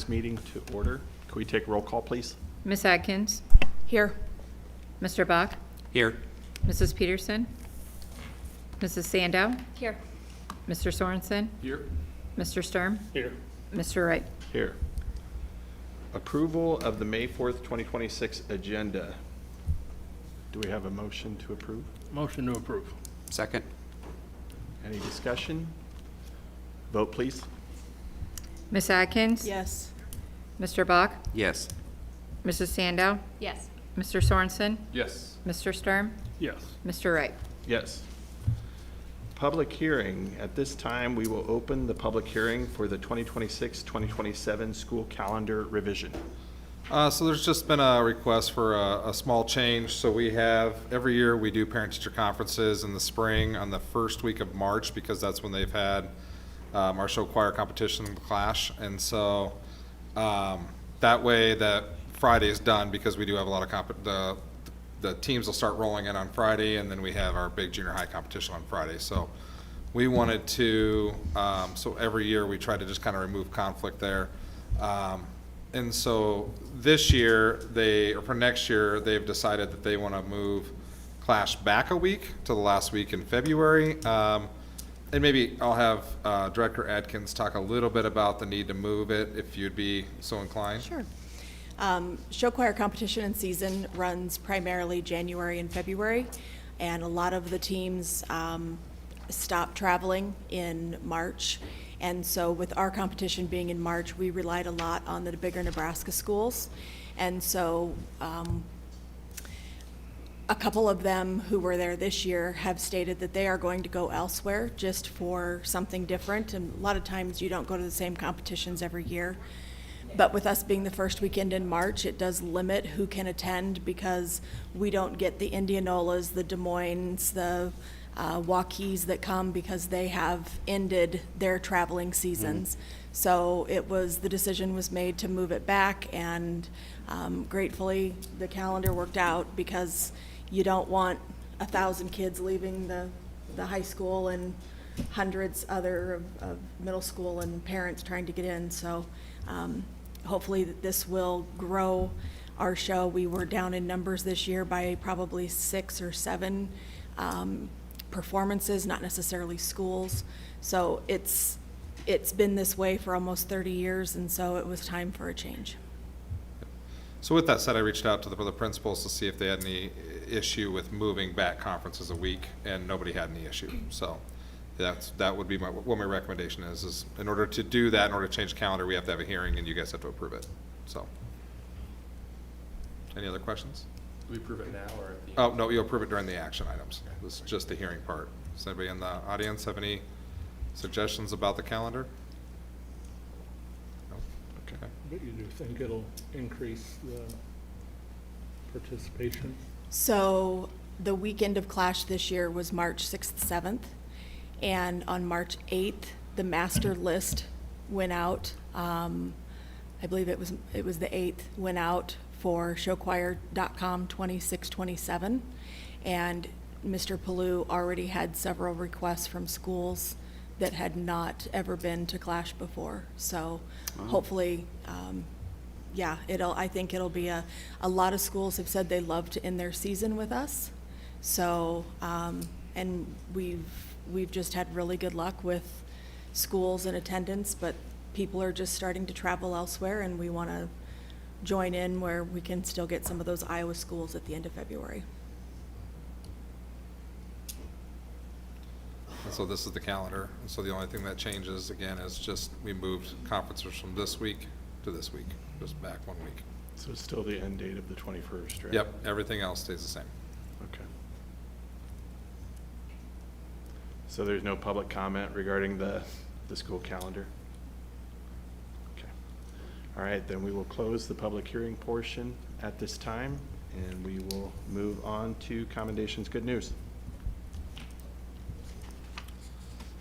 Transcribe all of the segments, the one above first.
Meeting to order. Can we take roll call, please? Ms. Atkins? Here. Mr. Bach? Here. Mrs. Peterson? Mrs. Sandow? Here. Mr. Sorensen? Here. Mr. Sturm? Here. Mr. Wright? Here. Approval of the May 4th, 2026 agenda. Do we have a motion to approve? Motion to approve. Second. Any discussion? Vote, please. Ms. Atkins? Yes. Mr. Bach? Yes. Mrs. Sandow? Yes. Mr. Sorensen? Yes. Mr. Sturm? Yes. Mr. Wright? Yes. Public hearing. At this time, we will open the public hearing for the 2026-2027 school calendar revision. So there's just been a request for a small change. So we have, every year we do parent-teacher conferences in the spring on the first week of March because that's when they've had our show choir competition clash. And so that way that Friday is done because we do have a lot of the teams will start rolling in on Friday, and then we have our big junior high competition on Friday. So we wanted to, so every year we try to just kind of remove conflict there. And so this year, or for next year, they've decided that they want to move clash back a week to the last week in February. And maybe I'll have Director Adkins talk a little bit about the need to move it, if you'd be so inclined. Sure. Show choir competition and season runs primarily January and February, and a lot of the teams stop traveling in March. And so with our competition being in March, we relied a lot on the bigger Nebraska schools. And so a couple of them who were there this year have stated that they are going to go elsewhere just for something different. And a lot of times you don't go to the same competitions every year. But with us being the first weekend in March, it does limit who can attend because we don't get the Indianolas, the Des Moines, the Waukees that come because they have ended their traveling seasons. So the decision was made to move it back, and gratefully, the calendar worked out because you don't want 1,000 kids leaving the high school and hundreds other of middle school and parents trying to get in. So hopefully this will grow our show. We were down in numbers this year by probably 6 or 7 performances, not necessarily schools. So it's been this way for almost 30 years, and so it was time for a change. So with that said, I reached out to the principals to see if they had any issue with moving back conferences a week, and nobody had any issue. So that would be what my recommendation is in order to do that, in order to change the calendar, we have to have a hearing, and you guys have to approve it. So, any other questions? Do we approve it now or at the end? Oh, no, you'll approve it during the action items. This is just the hearing part. Does anybody in the audience have any suggestions about the calendar? No? Okay. But you do think it'll increase the participation? So the weekend of Clash this year was March 6th, 7th, and on March 8th, the master list went out. I believe it was the 8th, went out for showchoir.com 26-27, and Mr. Palou already had several requests from schools that had not ever been to Clash before. So hopefully, I think it'll be a lot of schools have said they love to end their season with us. So, and we've just had really good luck with schools and attendance, but people are just starting to travel elsewhere, and we want to join in where we can still get some of those Iowa schools at the end of February. And so this is the calendar. So the only thing that changes, again, is just we moved conferences from this week to this week, just back 1 week. So it's still the end date of the 21st, right? Yep, everything else stays the same. Okay. So there's no public comment regarding the school calendar? Okay. All right, then we will close the public hearing portion at this time, and we will move on to commendations, good news.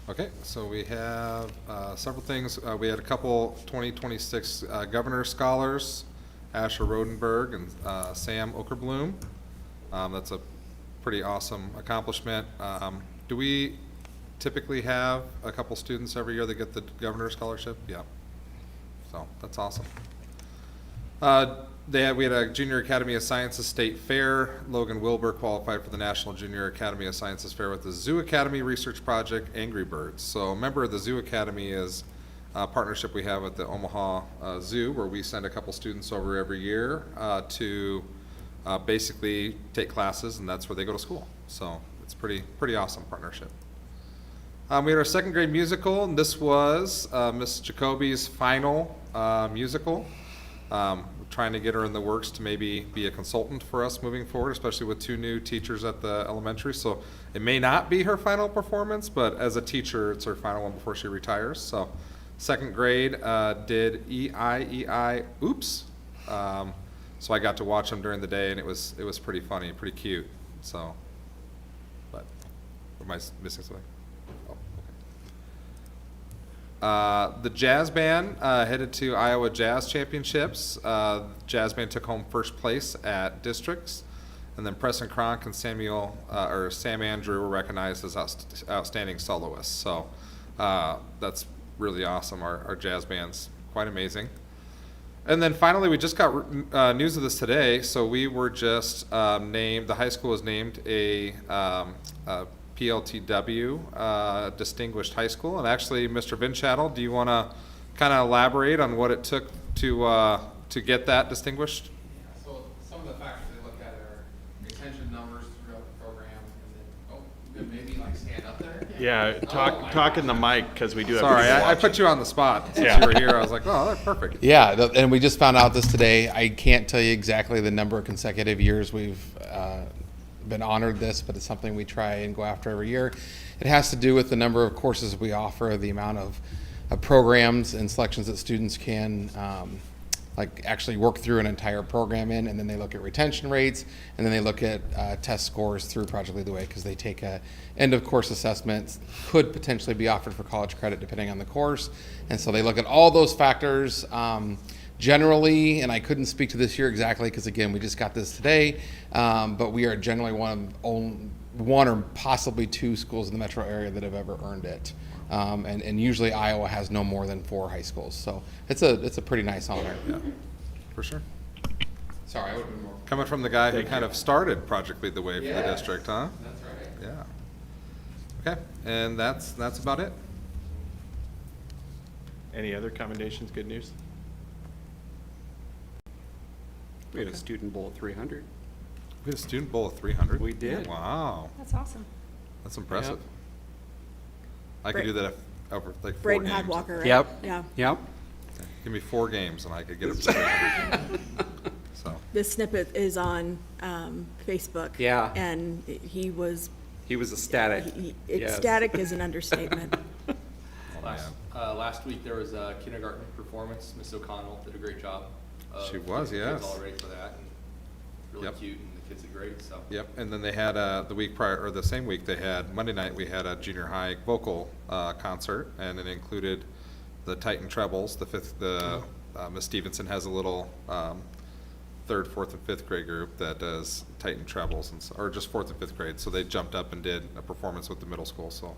Okay, so we have several things. We had a couple 2026 Governor Scholars, Asher Rodenberg and Sam Okerbloom. That's a pretty awesome accomplishment. Do we typically have a couple students every year that get the Governor Scholarship? Yeah. So that's awesome. We had a Junior Academy of Sciences State Fair. Logan Wilbur qualified for the National Junior Academy of Sciences Fair with the Zoo Academy Research Project, Angry Birds. So a member of the Zoo Academy is a partnership we have with the Omaha Zoo, where we send a couple students over every year to basically take classes, and that's where they go to school. So it's pretty awesome partnership. We had our second grade musical, and this was Miss Jacoby's final musical. Trying to get her in the works to maybe be a consultant for us moving forward, especially with 2 new teachers at the elementary. So it may not be her final performance, but as a teacher, it's her final one before she retires. So second grade did E-I-E-I, Oops. So I got to watch them during the day, and it was pretty funny, pretty cute. So, but am I missing something? The jazz band headed to Iowa Jazz Championships. Jazz band took home first place at districts, and then Preston Cronk and Sam Andrew were recognized as outstanding soloists. So that's really awesome. Our jazz band's quite amazing. And then finally, we just got news of this today. So we were just named. The high school was named a PLTW Distinguished High School. And actually, Mr. Vinchattel, do you want to kind of elaborate on what it took to get that distinguished? Yeah, so some of the factors they look at are retention numbers throughout the program, and then, maybe like stand up there. Yeah, talk in the mic, because we do have. Sorry, people I watching. put you on the spot. Since Yeah. you were here, I was like, oh, that's perfect. Yeah, and we just found out this today. I can't tell you exactly the number of consecutive years we've been honored this, but it's something we try and go after every year. It has to do with the number of courses we offer, the amount of programs and selections that students can like actually work through an entire program in, and then they look at retention rates, and then they look at test scores through Project Lead the Way, because they take a end of course assessment, could potentially be offered for college credit depending on the course, and so they look at all those factors. Generally, and I couldn't speak to this year exactly because again we just got this today, but we are generally one or possibly 2 schools in the metro area that have ever earned it. And usually Iowa has no more than 4 high schools, so it's a pretty nice honor. Yeah, for sure. Sorry, I would have been more. Coming from the guy who Thank kind you. of started Project Lead the Way for the Yes. district, huh? That's right. Yeah. Okay, and that's about it. Any other commendations, good news? We had a student bowl at 300. We had a student bowl of 300. We did. Wow, That's awesome. that's impressive. Yep. I could Bra- do that over like 4 Braden games. Hodwalker, right? Yep. Yeah. Yep. Give me 4 games and I could get it to 300. So, This snippet is on Facebook. Yeah. And he was, He was ecstatic. Yes. ecstatic is an understatement. oh Last, man. last week, there was a kindergarten performance. Miss O'Connell did a great job. of She was, getting the kids yes. all ready for that, and really Yep. cute, and the kids did great, so. Yep, and then they had, the week prior, or the same week, they had, Monday night, we had a junior high vocal, concert, and it included the Titan Trebles, Miss Stevenson has a little, 3rd, 4th, and 5th grade group that does Titan Trebles, or just 4th and 5th grade, so they jumped up and did a performance with the middle school, so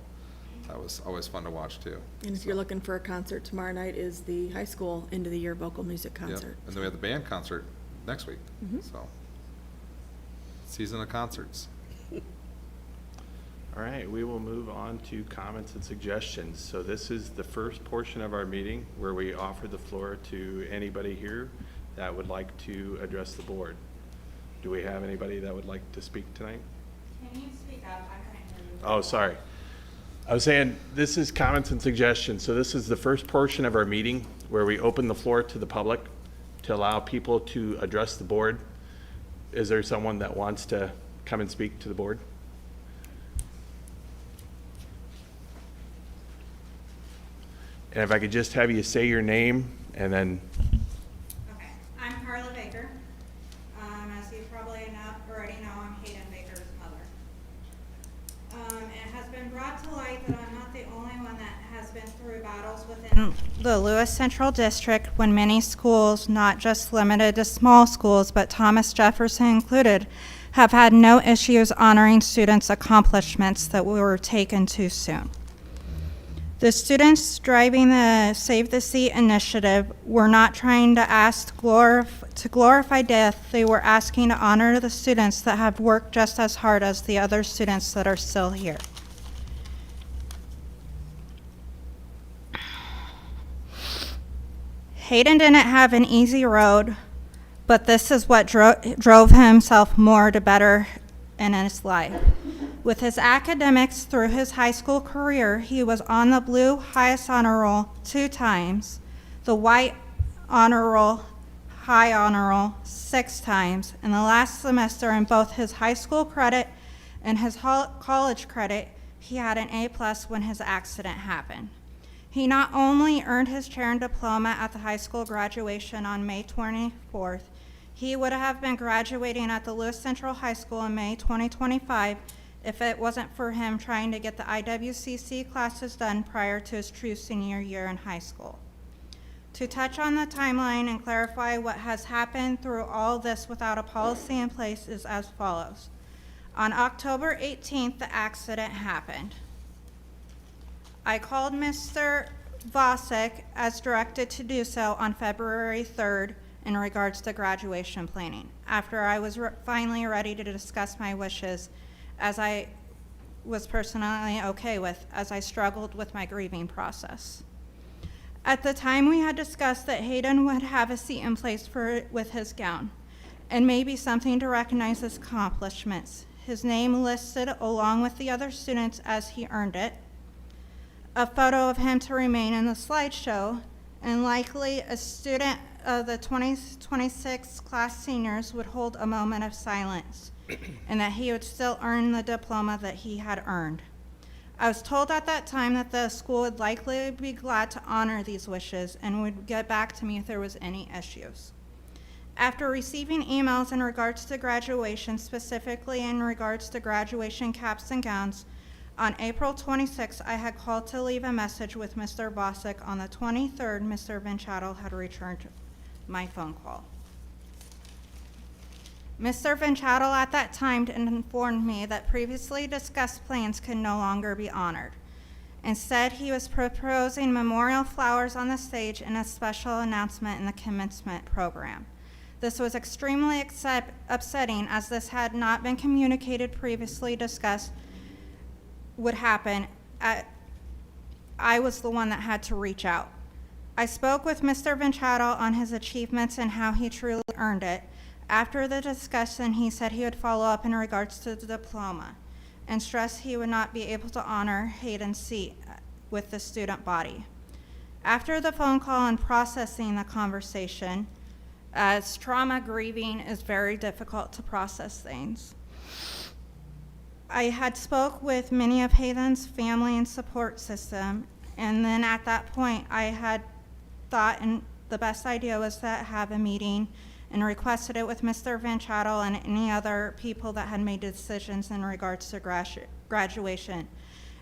that was always fun to watch too. And if you're looking for a concert, tomorrow night is the high school end of the year vocal music Yep, concert. and then we have the band concert next week, so. Season of concerts. All right, we will move on to comments and suggestions. So this is the first portion of our meeting where we offer the floor to anybody here that would like to address the board. Do we have anybody that would like to speak tonight? Can you speak up? I couldn't hear you. Oh, sorry. I was saying, this is comments and suggestions. So this is the first portion of our meeting where we open the floor to the public to allow people to address the board. Is there someone that wants to come and speak to the board? And if I could just have you say your name and then, Okay, I'm Carla Baker. As you probably already know, I'm Hayden Baker's mother. It has been brought to light that I'm not the only one that has been through battles within the Lewis Central District when many schools, not just limited to small schools, but Thomas Jefferson included, have had no issues honoring students' accomplishments that were taken too soon. The students driving the Save the Seat initiative were not trying to ask to glorify death. They were asking to honor the students that have worked just as hard as the other students that are still here. Hayden didn't have an easy road, but this is what drove himself more to better in his life. With his academics through his high school career, he was on the blue highest honor roll 2 times, the white honor roll, high honor roll 6 times, and the last semester in both his high school credit and his college credit, he had an A+ when his accident happened. He not only earned his chair and diploma at the high school graduation on May 24th, he would have been graduating at the Lewis Central High School in May 2025 if it wasn't for him trying to get the IWCC classes done prior to his true senior year in high school. To touch on the timeline and clarify what has happened through all this without a policy in place is as follows. On October 18th, the accident happened. I called Mr. Vosek as directed to do so on February 3rd in regards to graduation planning, after I was finally ready to discuss my wishes, as I was personally okay with, as I struggled with my grieving process. At the time, we had discussed that Hayden would have a seat in place with his gown, and maybe something to recognize his accomplishments. His name listed along with the other students as he earned it, a photo of him to remain in the slideshow, and likely a student of the 2026 class seniors would hold a moment of silence, and that he would still earn the diploma that he had earned. I was told at that time that the school would likely be glad to honor these wishes and would get back to me if there was any issues. After receiving emails in regards to graduation, specifically in regards to graduation caps and gowns, on April 26, I had called to leave a message with Mr. Bosick. On the 23rd, Mr. Vinchatto had returned my phone call. Mr. Vinchatto at that time informed me that previously discussed plans could no longer be honored. Instead, he was proposing memorial flowers on the stage and a special announcement in the commencement program. This was extremely upsetting, as this had not been communicated previously discussed would happen. I was the one that had to reach out. I spoke with Mr. Vinchatto on his achievements and how he truly earned it. After the discussion, he said he would follow up in regards to the diploma and stressed he would not be able to honor Hayden's seat with the student body. After the phone call and processing the conversation, as trauma grieving is very difficult to process things, I had spoke with many of Hayden's family and support system, and then at that point I had thought and the best idea was to have a meeting and requested it with Mr. Vinchatto and any other people that had made decisions in regards to graduation,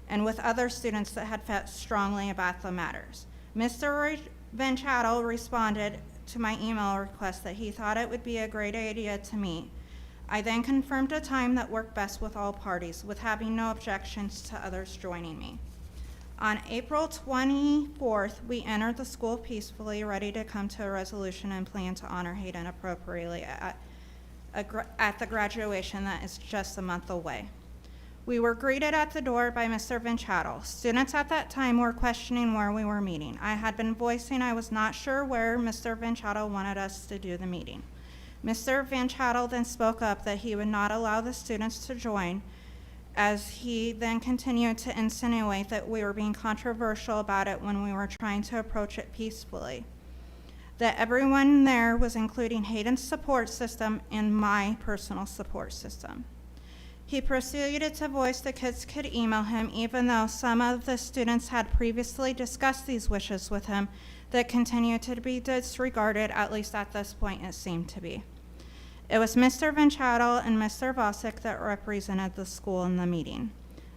and with other students that had felt strongly about the matters. Mr. Vinchatto responded to my email request that he thought it would be a great idea to meet. I then confirmed a time that worked best with all parties, with having no objections to others joining me. On April 24th, we entered the school peacefully, ready to come to a resolution and plan to honor Hayden appropriately at the graduation that is just a month away. We were greeted at the door by Mr. Vinchatto. Students at that time were questioning where we were meeting. I had been voicing I was not sure where Mr. Vinchatto wanted us to do the meeting. Mr. Vinchatto then spoke up that he would not allow the students to join, as he then continued to insinuate that we were being controversial about it when we were trying to approach it peacefully. That everyone there was including Hayden's support system and my personal support system. He proceeded to voice the kids could email him, even though some of the students had previously discussed these wishes with him that continued to be disregarded, at least at this point it seemed to be. It was Mr. Vinchatto and Mr. Vosick that represented the school in the meeting.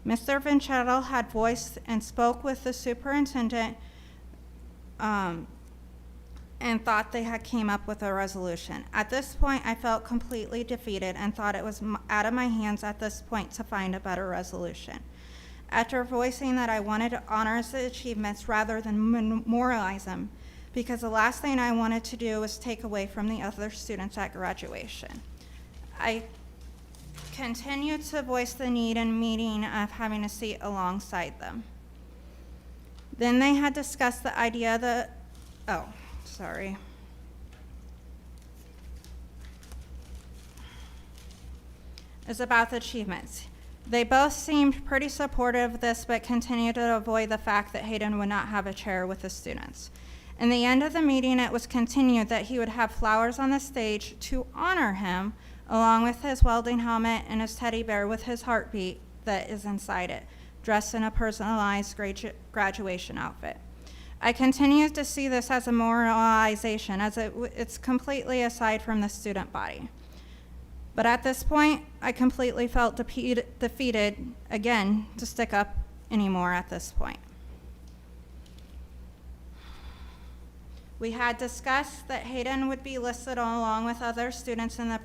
Mr. Vinchatto had voiced and spoke with the superintendent and thought they had came up with a resolution. At this point, I felt completely defeated and thought it was out of my hands at this point to find a better resolution. After voicing that I wanted to honor his achievements rather than memorialize them, because the last thing I wanted to do was take away from the other students at graduation. I continued to voice the need in meeting of having a seat alongside them. Then they had discussed the idea that, is about the achievements. They both seemed pretty supportive of this, but continued to avoid the fact that Hayden would not have a chair with the students. In the end of the meeting, it was continued that he would have flowers on the stage to honor him, along with his welding helmet and his teddy bear with his heartbeat that is inside it, dressed in a personalized graduation outfit. I continue to see this as a memorialization, as it's completely aside from the student body. But at this point, I completely felt defeated, again, to stick up anymore at this point. We had discussed that Hayden would be listed along with other students in the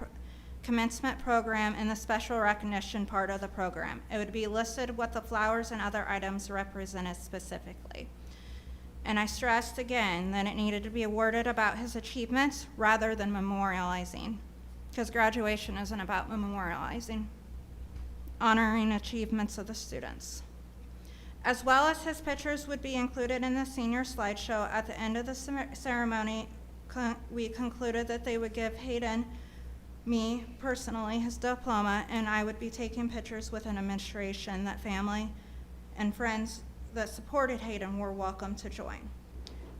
commencement program in the special recognition part of the program. It would be listed what the flowers and other items represented specifically. And I stressed again that it needed to be awarded about his achievements rather than memorializing, because graduation isn't about memorializing, honoring achievements of the students. As well as his pictures would be included in the senior slideshow. At the end of the ceremony, we concluded that they would give Hayden, me personally, his diploma, and I would be taking pictures with an administration that family and friends that supported Hayden were welcome to join.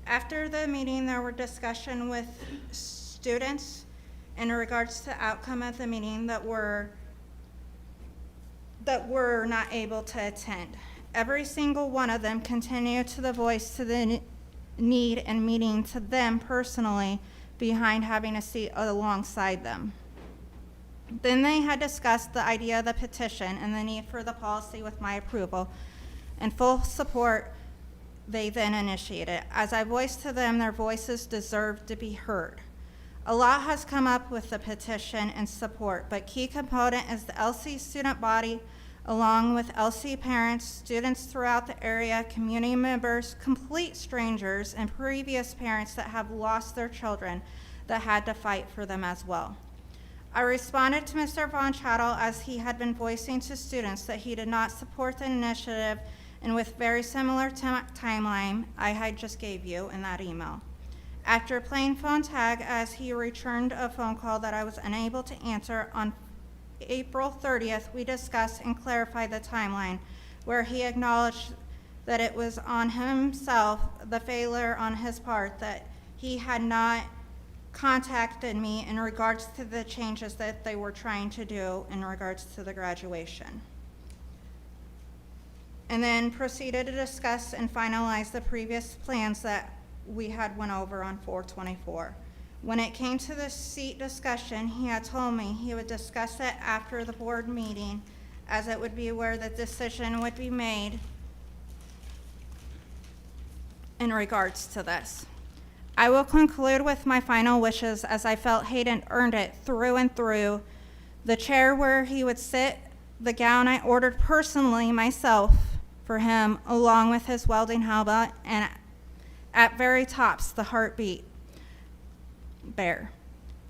After the meeting, there were discussion with students in regards to outcome of the meeting that were not able to attend. every single one of them continued to the voice to the need and meaning to them personally behind having a seat alongside them. Then they had discussed the idea of the petition and the need for the policy with my approval and full support. They then initiated. As I voiced to them, their voices deserved to be heard. A lot has come up with the petition and support, but key component is the LC student body, along with LC parents, students throughout the area, community members, complete strangers, and previous parents that have lost their children that had to fight for them as well. I responded to Mr. Von Chattel as he had been voicing to students that he did not support the initiative, and with very similar timeline I had just gave you in that email. After playing phone tag as he returned a phone call that I was unable to answer on April 30th, we discussed and clarified the timeline where he acknowledged that it was on himself, the failure on his part, that he had not contacted me in regards to the changes that they were trying to do in regards to the graduation. And then proceeded to discuss and finalize the previous plans that we had went over on 4/24. When it came to the seat discussion, he had told me he would discuss it after the board meeting, as it would be where the decision would be made in regards to this. I will conclude with my final wishes, as I felt Hayden earned it through and through. The chair where he would sit, the gown I ordered personally myself for him, along with his welding helmet, and at very tops, the heartbeat bear.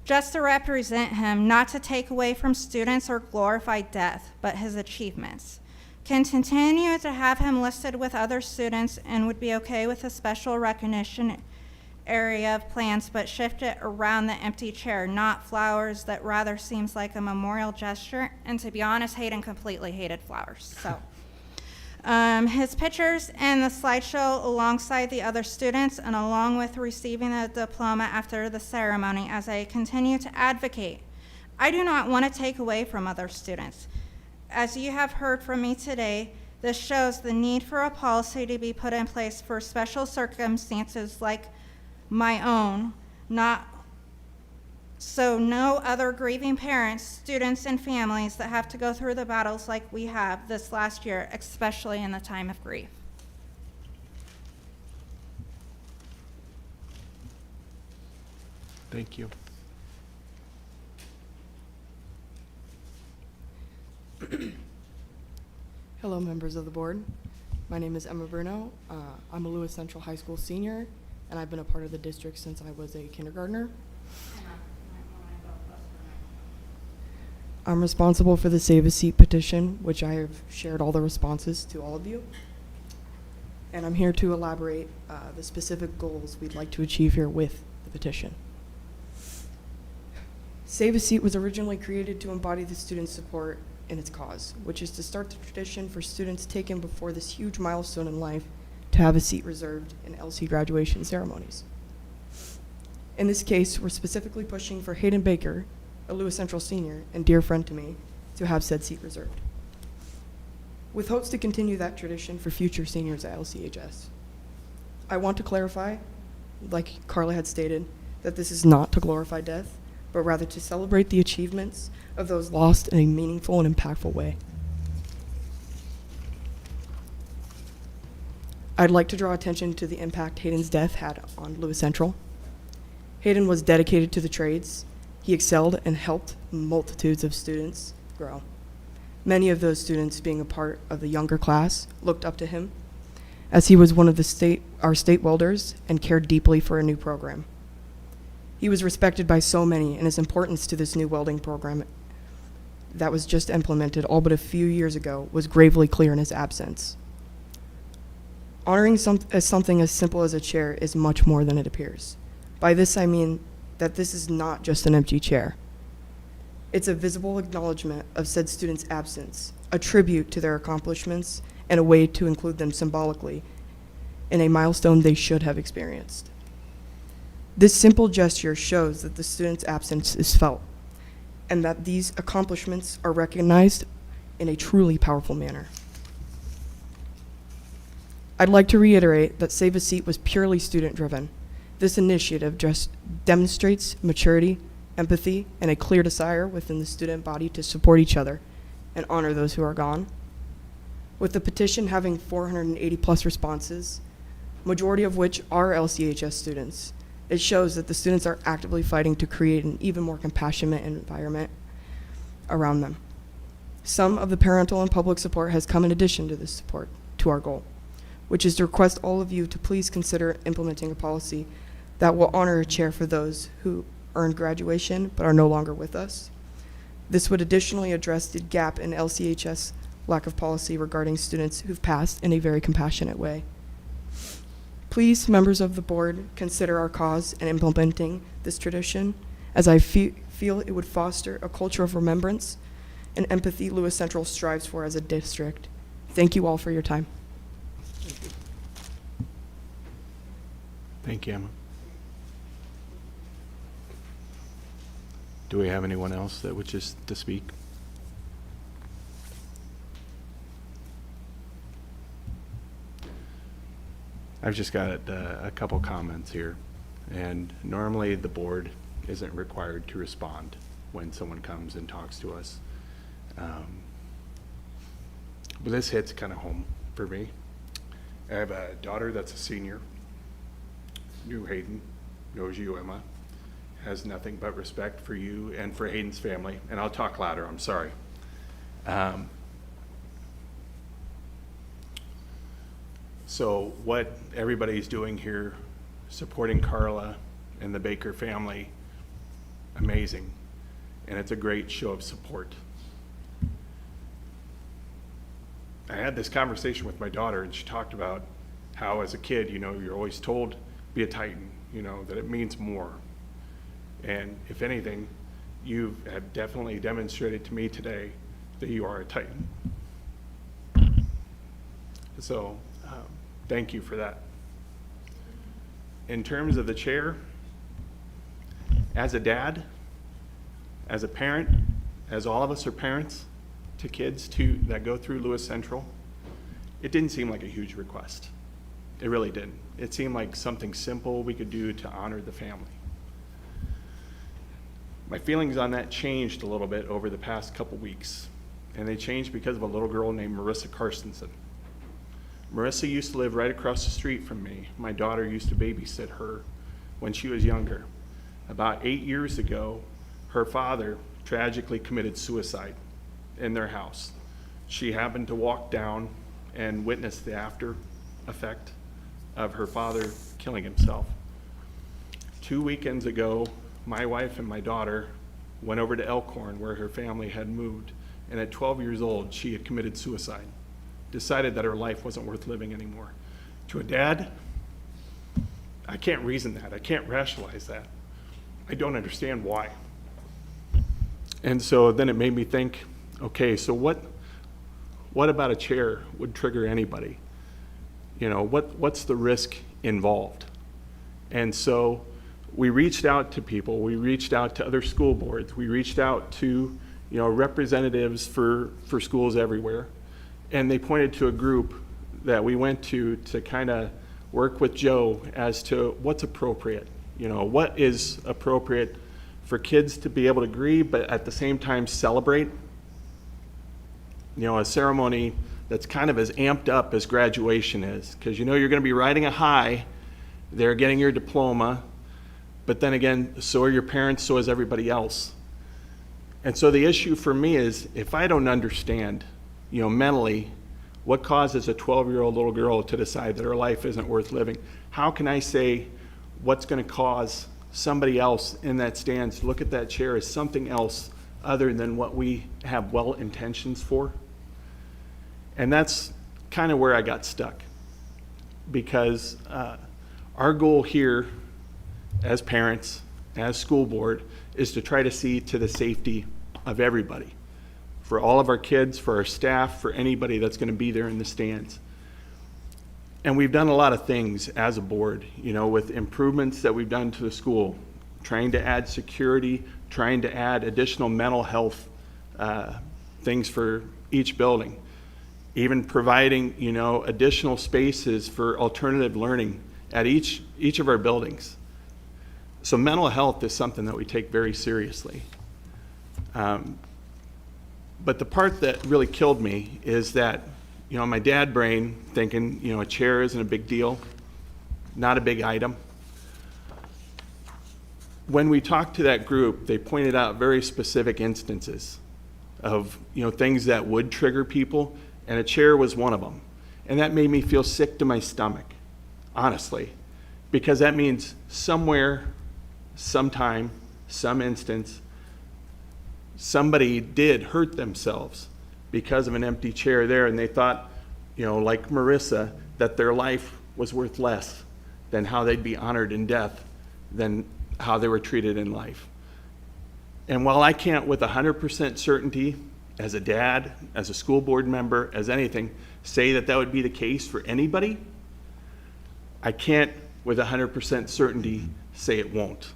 Just to represent him, not to take away from students or glorify death, but his achievements. Can continue to have him listed with other students and would be okay with a special recognition area of plans, but shift it around the empty chair, not flowers. That rather seems like a memorial gesture. And to be honest, Hayden completely hated flowers. So his pictures and the slideshow alongside the other students, and along with receiving a diploma after the ceremony, as I continue to advocate. I do not want to take away from other students. As you have heard from me today, this shows the need for a policy to be put in place for special circumstances like my own, not so no other grieving parents, students, and families that have to go through the battles like we have this last year, especially in the time of grief. Thank you. Hello, members of the board. My name is Emma Bruno. I'm a Lewis Central High School senior, and I've been a part of the district since I was a kindergartner. I'm responsible for the Save a Seat petition, which I have shared all the responses to all of you. And I'm here to elaborate the specific goals we'd like to achieve here with the petition. Save a Seat was originally created to embody the students' support in its cause, which is to start the tradition for students taken before this huge milestone in life to have a seat reserved in LC graduation ceremonies. In this case, we're specifically pushing for Hayden Baker, a Lewis Central senior and dear friend to me, to have said seat reserved, with hopes to continue that tradition for future seniors at LCHS. I want to clarify, like Carla had stated, that this is not to glorify death, but rather to celebrate the achievements of those lost in a meaningful and impactful way. I'd like to draw attention to the impact Hayden's death had on Lewis Central. Hayden was dedicated to the trades. He excelled and helped multitudes of students grow. Many of those students, being a part of the younger class, looked up to him, as he was one of our state welders and cared deeply for a new program. He was respected by so many, and his importance to this new welding program that was just implemented all but a few years ago was gravely clear in his absence. Honoring something as simple as a chair is much more than it appears. By this I mean that this is not just an empty chair. It's a visible acknowledgement of said student's absence, a tribute to their accomplishments, and a way to include them symbolically in a milestone they should have experienced. This simple gesture shows that the student's absence is felt, and that these accomplishments are recognized in a truly powerful manner. I'd like to reiterate that Save a Seat was purely student-driven. This initiative just demonstrates maturity, empathy, and a clear desire within the student body to support each other and honor those who are gone. With the petition having 480+ responses, majority of which are LCHS students, it shows that the students are actively fighting to create an even more compassionate environment around them. Some of the parental and public support has come in addition to this support to our goal, which is to request all of you to please consider implementing a policy that will honor a chair for those who earned graduation but are no longer with us. This would additionally address the gap in LCHS lack of policy regarding students who've passed in a very compassionate way. Please, members of the board, consider our cause in implementing this tradition, as I feel it would foster a culture of remembrance and empathy Lewis Central strives for as a district. Thank you all for your time. Thank you, Emma. Do we have anyone else that wishes to speak? I've just got a couple comments here, and normally the board isn't required to respond when someone comes and talks to us. But this hits kind of home for me. I have a daughter that's a senior, knew Hayden, knows you, Emma, has nothing but respect for you and for Hayden's family, and I'll talk louder, I'm sorry. So what everybody's doing here, supporting Carla and the Baker family, amazing. And it's a great show of support. I had this conversation with my daughter, and she talked about how as a kid, you know, you're always told, be a Titan, you know, that it means more. And if anything, you have definitely demonstrated to me today that you are a Titan. So, thank you for that. In terms of the chair, as a dad, as a parent, as all of us are parents to kids that go through Lewis Central, it didn't seem like a huge request. It really didn't. It seemed like something simple we could do to honor the family. My feelings on that changed a little bit over the past couple weeks, and they changed because of a little girl named Marissa Carstensen. Marissa used to live right across the street from me. My daughter used to babysit her when she was younger. About 8 years ago, her father tragically committed suicide in their house. She happened to walk down and witness the after effect of her father killing himself. 2 weekends ago, my wife and my daughter went over to Elkhorn, where her family had moved, and at 12 years old, she had committed suicide. Decided that her life wasn't worth living anymore. To a dad, I can't reason that. I can't rationalize that. I don't understand why. And so then it made me think, okay, so what about a chair would trigger anybody? You know, what's the risk involved? And so we reached out to people. We reached out to other school boards. We reached out to, you know, representatives for schools everywhere. And they pointed to a group that we went to kind of work with Joe as to what's appropriate. You know, what is appropriate for kids to be able to grieve, but at the same time celebrate. You know, a ceremony that's kind of as amped up as graduation is, because you know you're going to be riding a high. They're getting your diploma, but then again, so are your parents, so is everybody else. And so the issue for me is, if I don't understand, you know, mentally, what causes a 12-year-old little girl to decide that her life isn't worth living? How can I say what's going to cause somebody else in that stands to look at that chair as something else other than what we have well intentions for? And that's kind of where I got stuck, because our goal here as parents, as school board, is to try to see to the safety of everybody, for all of our kids, for our staff, for anybody that's going to be there in the stands. And we've done a lot of things as a board, you know, with improvements that we've done to the school, trying to add security, trying to add additional mental health things for each building. even providing, additional spaces for alternative learning at each of our buildings. So mental health is something that we take very seriously. But the part that really killed me is that, my dad brain thinking, a chair isn't a big deal, not a big item. When we talked to that group, they pointed out very specific instances of, things that would trigger people, and a chair was one of them. And that made me feel sick to my stomach, honestly, because that means somewhere, sometime, some instance, somebody did hurt themselves because of an empty chair there, and they thought, like Marissa, that their life was worth less than how they'd be honored in death than how they were treated in life. And while I can't with 100% certainty, as a dad, as a school board member, as anything, say that that would be the case for anybody, I can't with 100% certainty say it won't.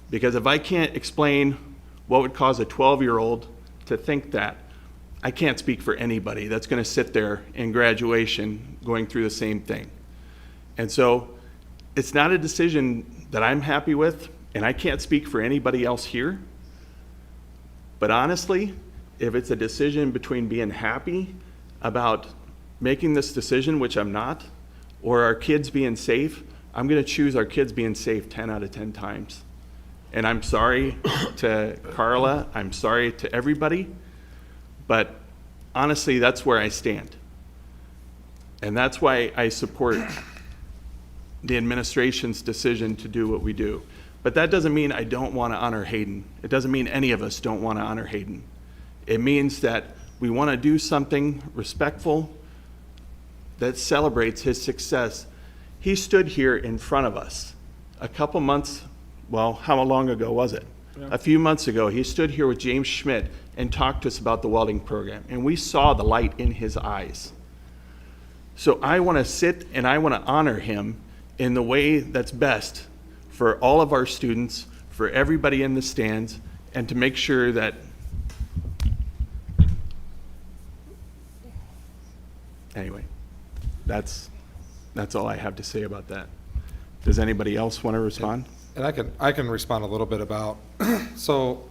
Because if I can't explain what would cause a 12-year-old to think that, I can't speak for anybody that's going to sit there in graduation going through the same thing. And so it's not a decision that I'm happy with, and I can't speak for anybody else here. But honestly, if it's a decision between being happy about making this decision, which I'm not, or our kids being safe, I'm going to choose our kids being safe 10 out of 10 times. And I'm sorry to Carla, I'm sorry to everybody, but honestly, that's where I stand. And that's why I support the administration's decision to do what we do. But that doesn't mean I don't want to honor Hayden. It doesn't mean any of us don't want to honor Hayden. It means that we want to do something respectful that celebrates his success. He stood here in front of us a couple months, well, how long ago was it? A few months ago, he stood here with James Schmidt and talked to us about the welding program, and we saw the light in his eyes. So I want to sit and I want to honor him in the way that's best for all of our students, for everybody in the stands, and to make sure that anyway, that's all I have to say about that. Does anybody else want to respond? And I can respond a little bit about, so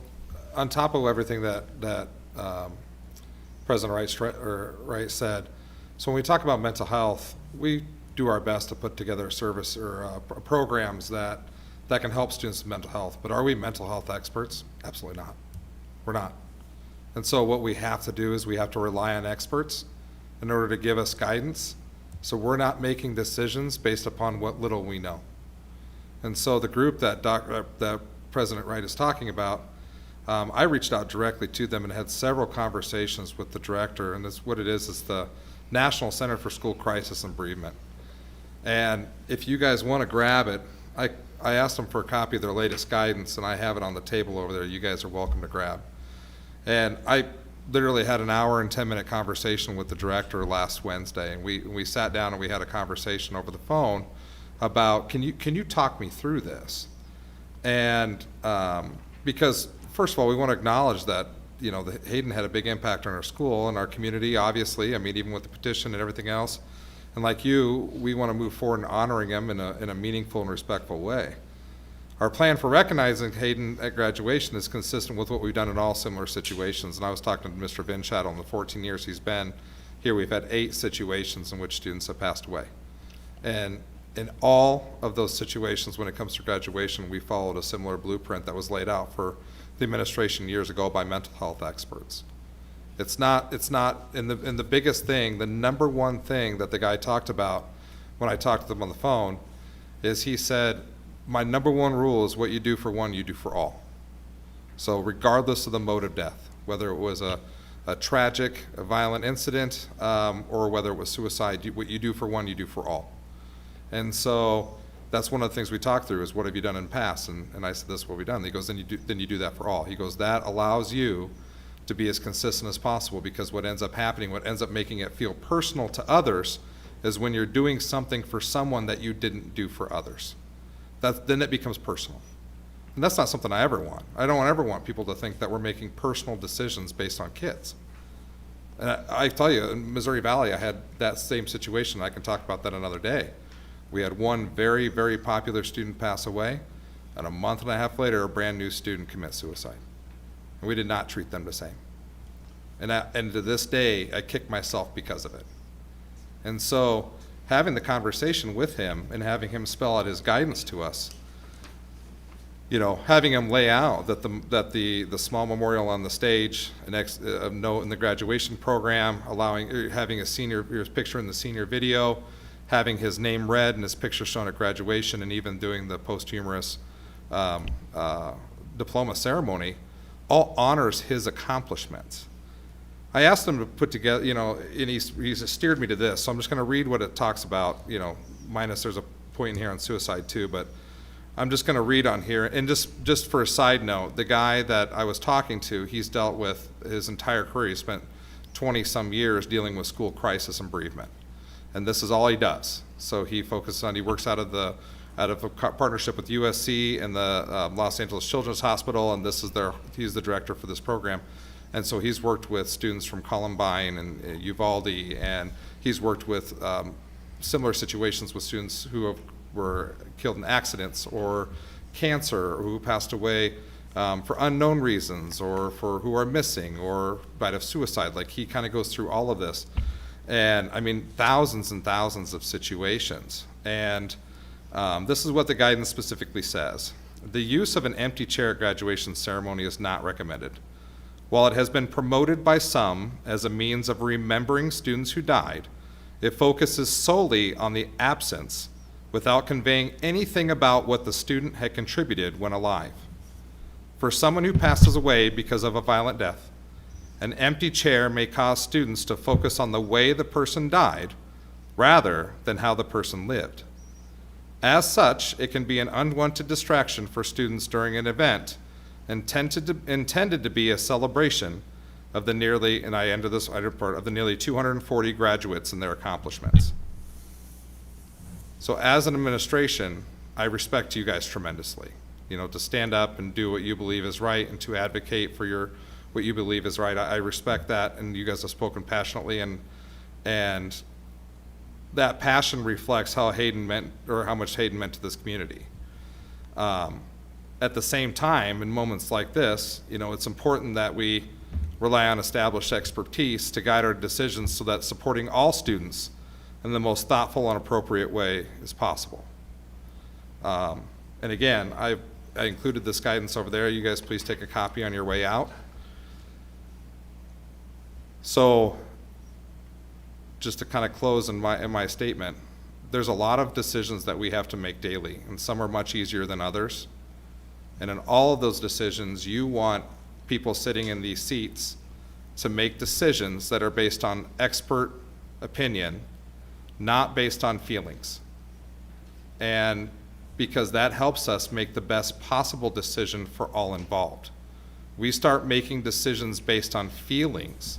on top of everything that President Wright said, so when we talk about mental health, we do our best to put together a service or programs that can help students with mental health. But are we mental health experts? Absolutely not. We're not. And so what we have to do is we have to rely on experts in order to give us guidance. So we're not making decisions based upon what little we know. And so the group that President Wright is talking about, I reached out directly to them and had several conversations with the director, and this, what it is the National Center for School Crisis and Bereavement. And if you guys want to grab it, I asked them for a copy of their latest guidance, and I have it on the table over there. You guys are welcome to grab. And I literally had an hour and 10-minute conversation with the director last Wednesday, and we sat down and we had a conversation over the phone about, can you talk me through this? And because first of all, we want to acknowledge that Hayden had a big impact on our school and our community, obviously. I mean, even with the petition and everything else. And like you, we want to move forward in honoring him in a meaningful and respectful way. Our plan for recognizing Hayden at graduation is consistent with what we've done in all similar situations. And I was talking to Mr. Vinshaddle in the 14 years he's been here. We've had 8 situations in which students have passed away. And in all of those situations, when it comes to graduation, we followed a similar blueprint that was laid out for the administration years ago by mental health experts. It's not, and the biggest thing, the number one thing that the guy talked about when I talked to them on the phone is he said, my number one rule is what you do for one, you do for all. So regardless of the mode of death, whether it was a tragic, a violent incident, or whether it was suicide, what you do for one, you do for all. And so that's one of the things we talked through is what have you done in the past? And I said, this is what we've done. He goes, then you do that for all. He goes, that allows you to be as consistent as possible, because what ends up happening, what ends up making it feel personal to others is when you're doing something for someone that you didn't do for others. Then it becomes personal. And that's not something I ever want. I don't ever want people to think that we're making personal decisions based on kids. And I tell you, in Missouri Valley, I had that same situation. I can talk about that another day. We had one very, very popular student pass away, and a month and a half later, a brand-new student commit suicide. And we did not treat them the same. And to this day, I kick myself because of it. And so, having the conversation with him and having him spell out his guidance to us, you know, having him lay out that the small memorial on the stage, a note in the graduation program, having his picture in the senior video, having his name read and his picture shown at graduation, and even doing the posthumous diploma ceremony, all honors his accomplishments. I asked him to put together, you know, and he's steered me to this, so I'm just going to read what it talks about, you know, minus there's a point in here on suicide too, but I'm just going to read on here. And just for a side note, the guy that I was talking to, he's dealt with his entire career. He spent 20-some years dealing with school crisis and bereavement. And this is all he does. So he works out of a partnership with USC and the Los Angeles Children's Hospital, and he's the director for this program. And so he's worked with students from Columbine and Uvalde, and he's worked with similar situations with students who were killed in accidents or cancer, or who passed away for unknown reasons, or for who are missing or died of suicide. Like, he kind of goes through all of this. And I mean, thousands and thousands of situations. And this is what the guidance specifically says. The use of an empty chair at graduation ceremony is not recommended. While it has been promoted by some as a means of remembering students who died, it focuses solely on the absence without conveying anything about what the student had contributed when alive. For someone who passes away because of a violent death, an empty chair may cause students to focus on the way the person died rather than how the person lived. As such, it can be an unwanted distraction for students during an event intended to be a celebration of the nearly, and I ended this part, of the nearly 240 graduates and their accomplishments. So as an administration, I respect you guys tremendously. You know, to stand up and do what you believe is right and to advocate for what you believe is right. I respect that, and you guys have spoken passionately, and that passion reflects how Hayden meant, or how much Hayden meant to this community. At the same time, in moments like this, you know, it's important that we rely on established expertise to guide our decisions so that supporting all students in the most thoughtful and appropriate way is possible. And again, I included this guidance over there. You guys please take a copy on your way out. So, just to kind of close in my statement, there's a lot of decisions that we have to make daily, and some are much easier than others. And in all of those decisions, you want people sitting in these seats to make decisions that are based on expert opinion, not based on feelings. And because that helps us make the best possible decision for all involved. We start making decisions based on feelings,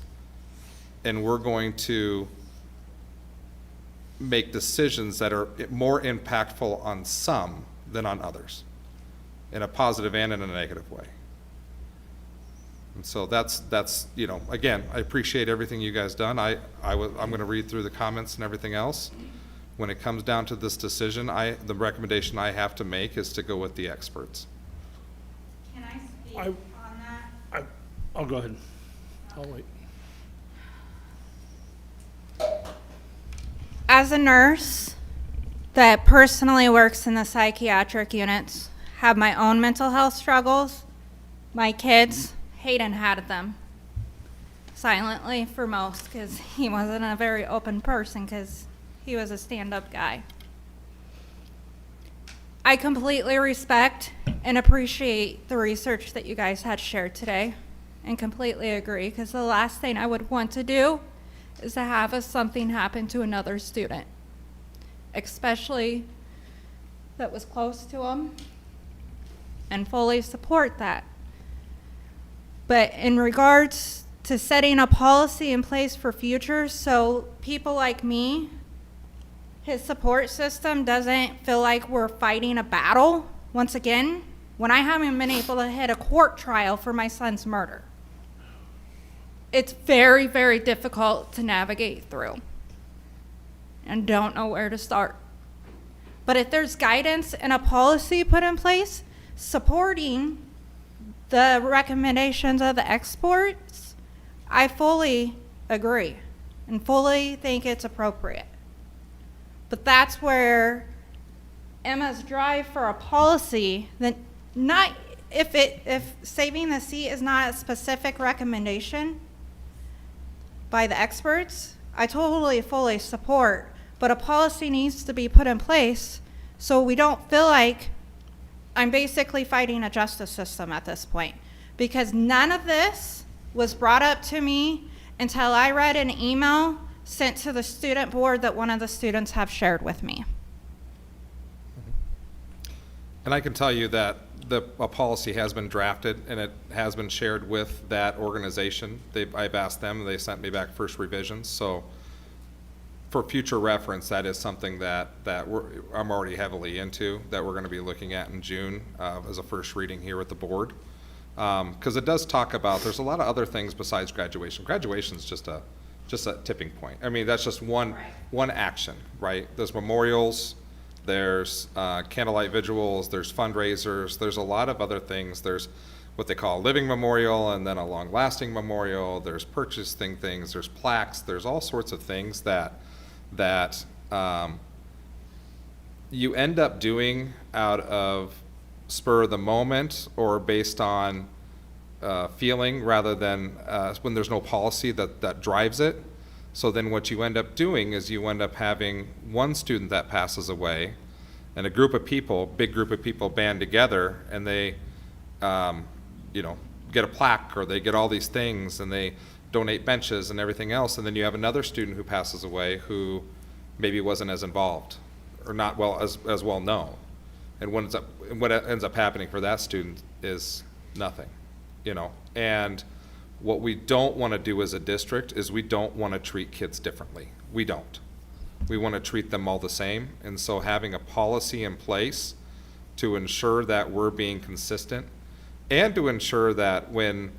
and we're going to make decisions that are more impactful on some than on others, in a positive and in a negative way. And so that's you know, again, I appreciate everything you guys done. I'm going to read through the comments and everything else. When it comes down to this decision, the recommendation I have to make is to go with the experts. Can I speak I- on that? I'll go ahead. I'll wait. As a nurse that personally works in the psychiatric units, have my own mental health struggles, my kids, Hayden had them. Silently for most, because he wasn't a very open person, because he was a stand-up guy. I completely respect and appreciate the research that you guys had shared today, and completely agree, because the last thing I would want to do is to have something happen to another student, especially that was close to him, and fully support that. But in regards to setting a policy in place for future, so people like me, his support system doesn't feel like we're fighting a battle once again, when I haven't been able to hit a court trial for my son's murder. it's very, very difficult to navigate through and don't know where to start. But if there's guidance and a policy put in place supporting the recommendations of the experts, I fully agree and fully think it's appropriate. But that's where Emma's drive for a policy that not, if saving the seat is not a specific recommendation by the experts, I totally, fully support, but a policy needs to be put in place so we don't feel like I'm basically fighting a justice system at this point, because none of this was brought up to me until I read an email sent to the student board that one of the students have shared with me. And I can tell you that a policy has been drafted and it has been shared with that organization. I've asked them, they sent me back first revisions. So for future reference, that is something that I'm already heavily into, that we're going to be looking at in June as a first reading here at the board. Because it does talk about, there's a lot of other things besides graduation. Graduation's just a tipping point. I mean, that's just one action, right? There's memorials, there's candlelight vigils, there's fundraisers, there's a lot of other things. There's what they call a living memorial and then a long-lasting memorial. There's purchasing things, there's plaques, there's all sorts of things that you end up doing out of spur of the moment or based on feeling rather than when there's no policy that drives it. So then what you end up doing is you end up having one student that passes away and a group of people, big group of people band together and they, get a plaque or they get all these things and they donate benches and everything else. And then you have another student who passes away who maybe wasn't as involved or not as well known. And what ends up happening for that student is nothing, and what we don't want to do as a district is we don't want to treat kids differently. We don't. We want to treat them all the same. And so having a policy in place to ensure that we're being consistent and to ensure that when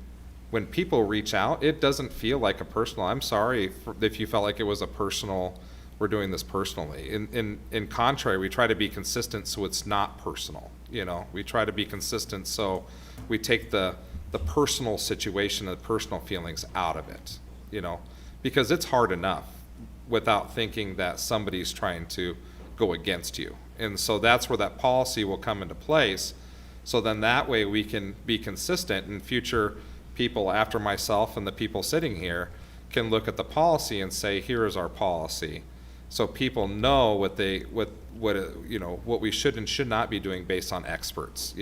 people reach out, it doesn't feel like a personal, I'm sorry if you felt like it was a personal, we're doing this personally. In contrary, we try to be consistent so it's not personal. We try to be consistent so we take the personal situation and the personal feelings out of it, because it's hard enough without thinking that somebody's trying to go against you. And so that's where that policy will come into place. So then that way we can be consistent and future people after myself and the people sitting here can look at the policy and say, here is our policy. So people know what we should and should not be doing based on experts,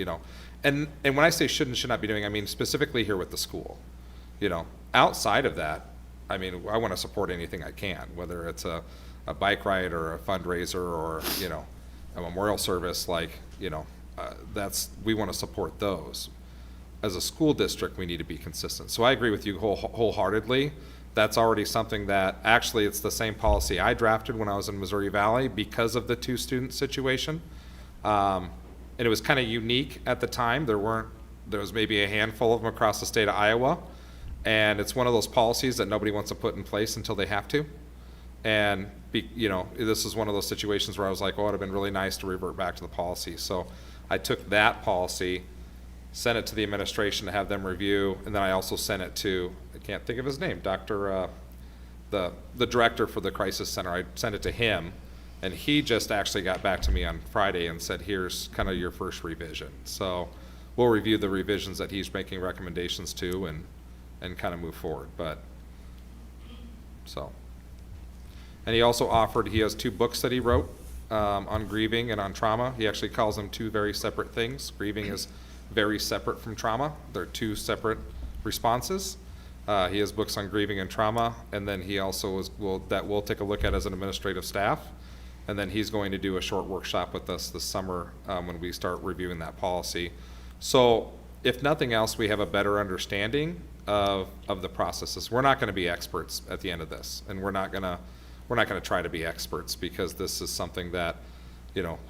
And when I say should and should not be doing, I mean specifically here with the school. Outside of that, I mean, I want to support anything I can, whether it's a bike ride or a fundraiser or, a memorial service, we want to support those. As a school district, we need to be consistent. So I agree with you wholeheartedly. That's already something that, actually, it's the same policy I drafted when I was in Missouri Valley because of the two-student situation. And it was kind of unique at the time. There was maybe a handful of them across the state of Iowa. And it's one of those policies that nobody wants to put in place until they have to. And, this is one of those situations where I was like, oh, it would have been really nice to revert back to the policy. So I took that policy, sent it to the administration to have them review, and then I also sent it to, I can't think of his name, the director for the crisis center. I sent it to him, and he just actually got back to me on Friday and said, here's kind of your first revision. So we'll review the revisions that he's making recommendations to and kind of move forward. And he also offered, he has 2 books that he wrote on grieving and on trauma. He actually calls them 2 very separate things. Grieving is very separate from trauma. They're 2 separate responses. He has books on grieving and trauma, and then he also we'll take a look at as an administrative staff. And then he's going to do a short workshop with us this summer when we start reviewing that policy. So if nothing else, we have a better understanding of the processes. We're not going to be experts at the end of this, and we're not going to try to be experts, because this is something that,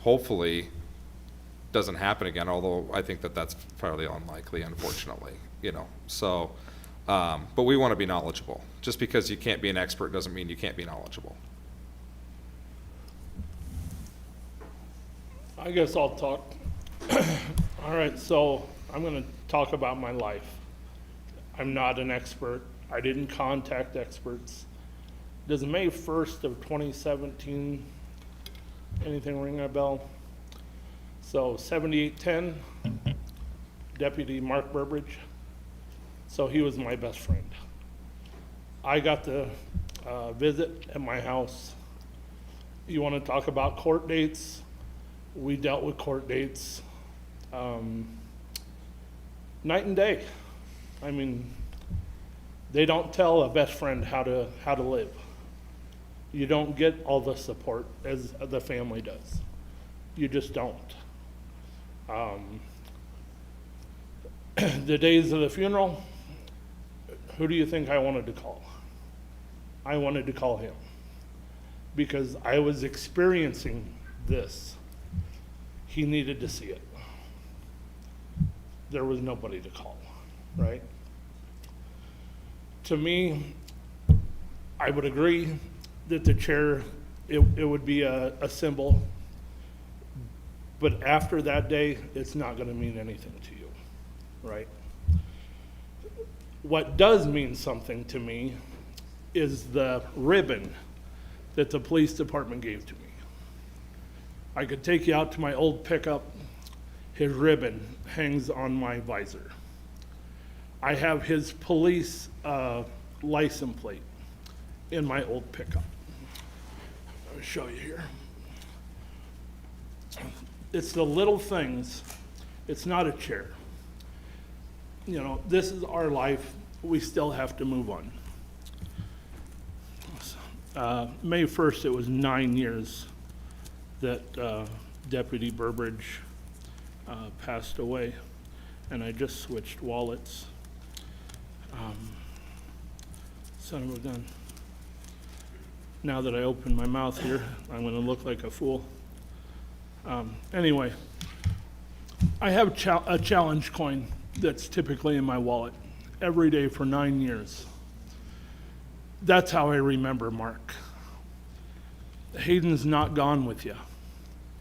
hopefully doesn't happen again, although I think that that's fairly unlikely, unfortunately, So But we want to be knowledgeable. Just because you can't be an expert doesn't mean you can't be knowledgeable. I guess I'll talk. All right, so I'm going to talk about my life. I'm not an expert. I didn't contact experts. Does May 1st of 2017, anything ring a bell? So 7810, Deputy Mark Burbridge. So he was my best friend. I got to visit at my house. You want to talk about court dates? We dealt with court dates night and day. I mean, they don't tell a best friend how to live. You don't get all the support as the family does. You just don't. The days of the funeral, who do you think I wanted to call? I wanted to call him because I was experiencing this. He needed to see it. There was nobody to call, right? To me, I would agree that the chair, it would be a symbol, but after that day, it's not gonna mean anything to you, right? What does mean something to me is the ribbon that the police department gave to me. I could take you out to my old pickup. His ribbon hangs on my visor. I have his police license plate in my old pickup. I'll show you here. It's the little things. It's not a chair. You know, this is our life. We still have to move on. May 1st, it was 9 years that Deputy Burbridge passed away, and I just switched wallets. Son of a gun. Now that I open my mouth here, I'm going to look like a fool. Anyway, I have a challenge coin that's typically in my wallet every day for 9 years. That's how I remember Mark. Hayden's not gone with you.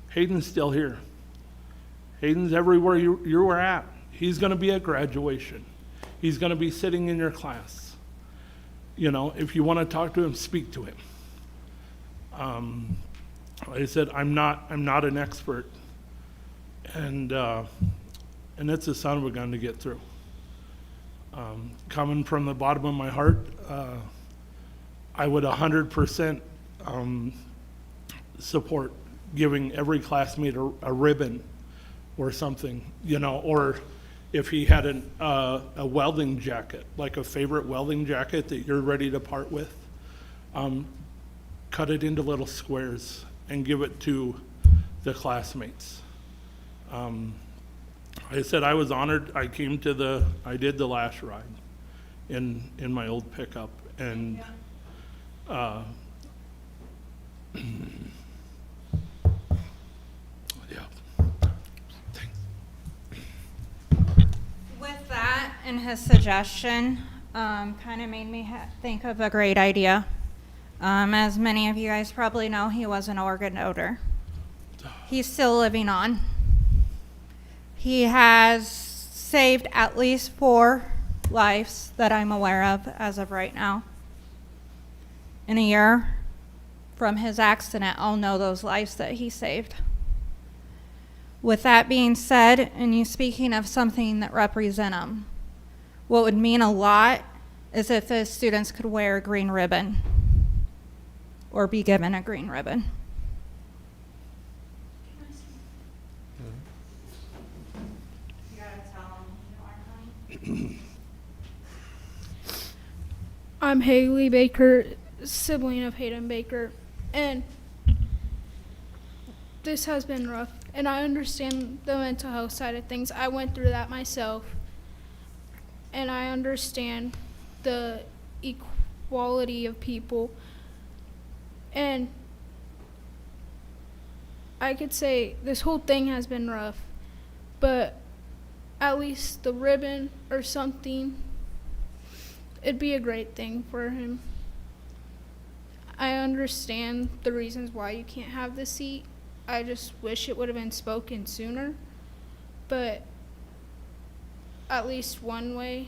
Hayden's still here. Hayden's everywhere you were at. He's going to be at graduation. He's going to be sitting in your class. You know, if you want to talk to him, speak to him. Like I said, I'm not an expert, and it's a son of a gun to get through. Coming from the bottom of my heart, I would 100% support giving every classmate a ribbon or something, you know, or if he had a welding jacket, like a favorite welding jacket that you're ready to part with, cut it into little squares and give it to the classmates. Like I said, I was honored. I did the last ride in my old pickup, and yeah. Thanks. With that and his suggestion, kind of made me think of a great idea. As many of you guys probably know, he was an organ donor. He's still living on. He has saved at least 4 lives that I'm aware of as of right now. In a year from his accident, I'll know those lives that he saved. With that being said, and you speaking of something that represents him, what would mean a lot is if the students could wear a green ribbon or be given a green ribbon. You gotta tell them you are coming. I'm Haley Baker, sibling of Hayden Baker, and this has been rough, and I understand the mental health side of things. I went through that myself, and I understand the equality of people, and I could say this whole thing has been rough, but at least the ribbon or something it'd be a great thing for him. I understand the reasons why you can't have the seat. I just wish it would have been spoken sooner. But at least one way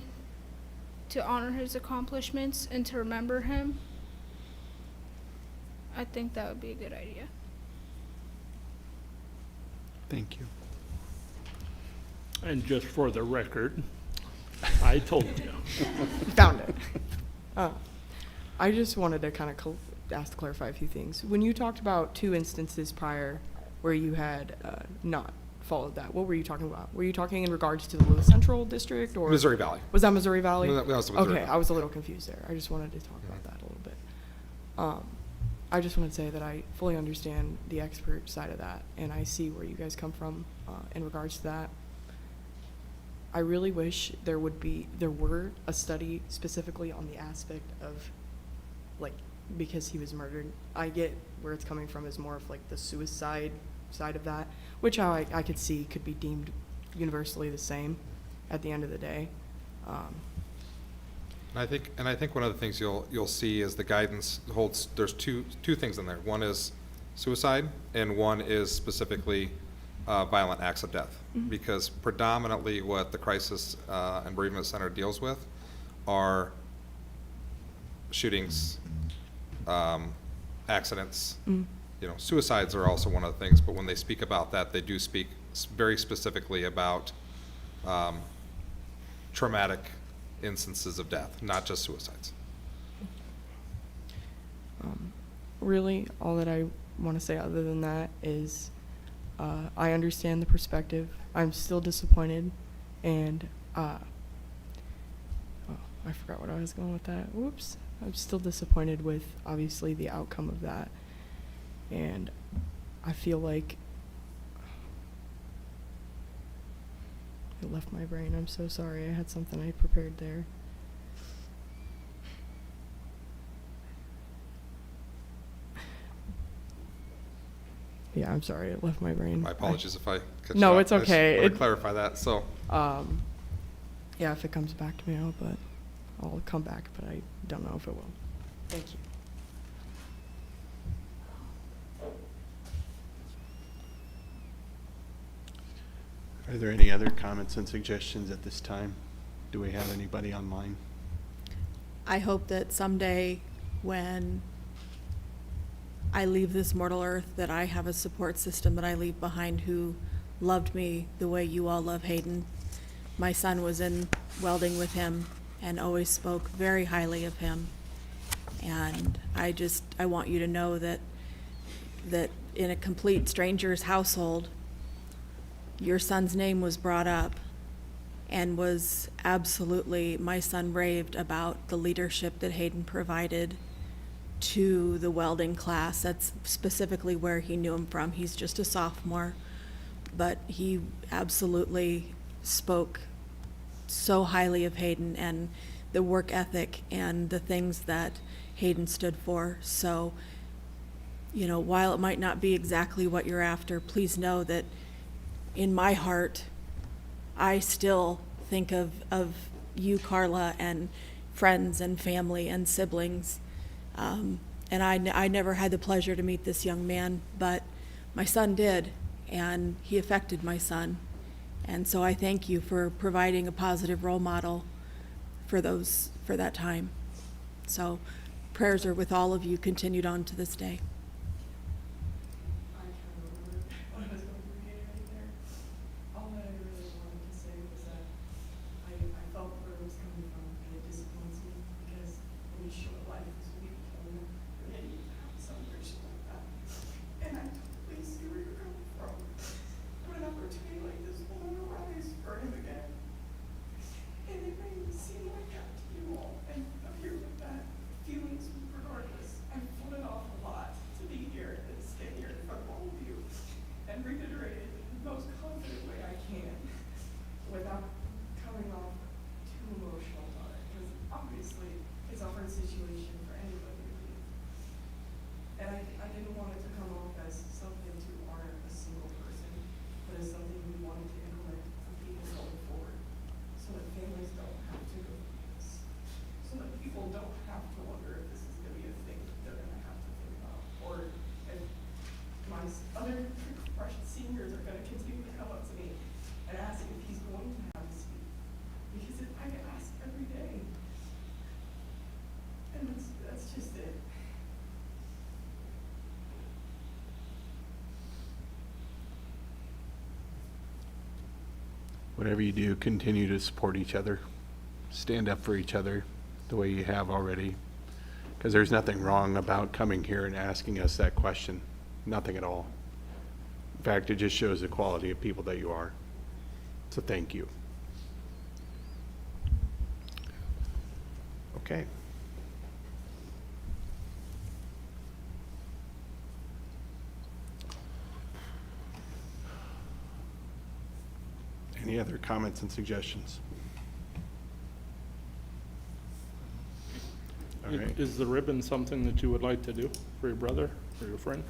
to honor his accomplishments and to remember him, I think that would be a good idea. Thank you. And just for the record, I told you. Found it. I just wanted to kind of ask to clarify a few things. When you talked about 2 instances prior where you had not followed that, what were you talking about? Were you talking in regards to the Lewis Central District or Missouri Valley. Was that Missouri Valley? That was Missouri Okay, Valley. I was a little confused there. I just wanted to talk about that a little bit. I just want to say that I fully understand the expert side of that, and I see where you guys come from in regards to that. I really wish there were a study specifically on the aspect of, like, because he was murdered. I get where it's coming from is more of like the suicide side of that, which I could see could be deemed universally the same at the end of the day. And I think one of the things you'll see is the guidance holds, there's two things in there. One is suicide, and one is specifically violent acts of death. Because predominantly what the Crisis and Bereavement Center deals with are shootings, accidents. You know, suicides are also one of the things, but when they speak about that, they do speak very specifically about traumatic instances of death, not just suicides. Really, all that I want to say other than that is I understand the perspective. I'm still disappointed, and I forgot what I was going with that. Whoops. I'm still disappointed with, obviously, the outcome of that. And I feel like it left my brain. I'm so sorry. I had something I prepared there. Yeah, I'm sorry. It left my brain. My apologies if I cut No, you off. it's okay. I just want It- to clarify that, so. Yeah, if it comes back to me, I'll come back, but I don't know if it will. Thank you. Are there any other comments and suggestions at this time? Do we have anybody online? I hope that someday when I leave this mortal earth, that I have a support system that I leave behind who loved me the way you all love Hayden. My son was in welding with him and always spoke very highly of him. And I want you to know that in a complete stranger's household, your son's name was brought up and was absolutely, my son raved about the leadership that Hayden provided to the welding class. That's specifically where he knew him from. He's just a sophomore, but he absolutely spoke so highly of Hayden and the work ethic and the things that Hayden stood for. So, you know, while it might not be exactly what you're after, please know that in my heart, I still think of you, Carla, and friends and family and siblings. And I never had the pleasure to meet this young man, but my son did, and he affected my son. And so I thank you for providing a positive role model for that time. So prayers are with all of you, continued on to this day. All that I really wanted to say was that I felt where it was coming from, and it disappoints me because when you show a life as weak, you need to have a celebration like that. And I totally see where you're coming from. When an opportunity like this will not arise for him again. And it may seem like that to you all, and I'm here with that. Feelings regardless. I've fought it off a lot. whatever you do, continue to support each other. Stand up for each other the way you have already. Because there's nothing wrong about coming here and asking us that question. Nothing at all. In fact, it just shows the quality of people that you are. So thank you. Okay. Any other comments and suggestions? All right. Is the ribbon something that you would like to do for your brother or your friend?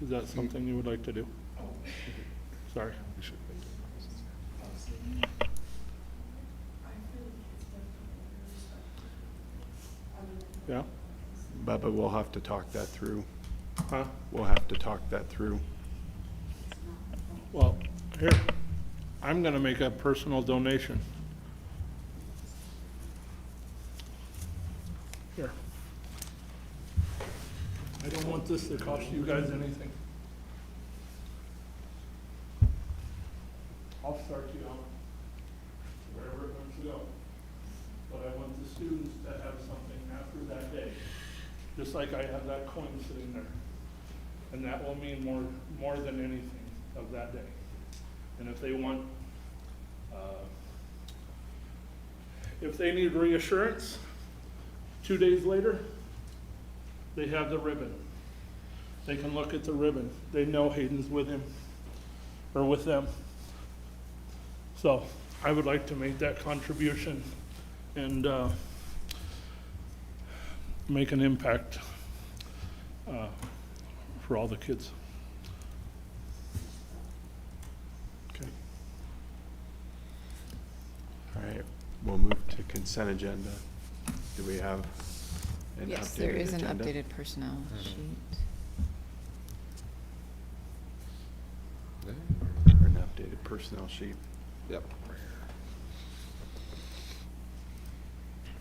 Is that something you would like to do? Sorry. Yeah? Bubba, we'll have to talk that through. Huh? We'll have to talk that through. Well, here, I'm gonna make a personal donation. Here. I don't want this to cost you guys anything. I'll start you out wherever it wants to go. But I want the students to have something after that day, just like I have that coin sitting there. And that will mean more than anything of that day. And if they want, if they need reassurance, 2 days later, they have the ribbon. They can look at the ribbon. They know Hayden's with him, or with them. So I would like to make that contribution and make an impact for all the kids. Okay. All right, we'll move to consent agenda. Do we have an updated agenda? Yes, there is an updated personnel sheet. Or an updated personnel sheet. Yep. Right here.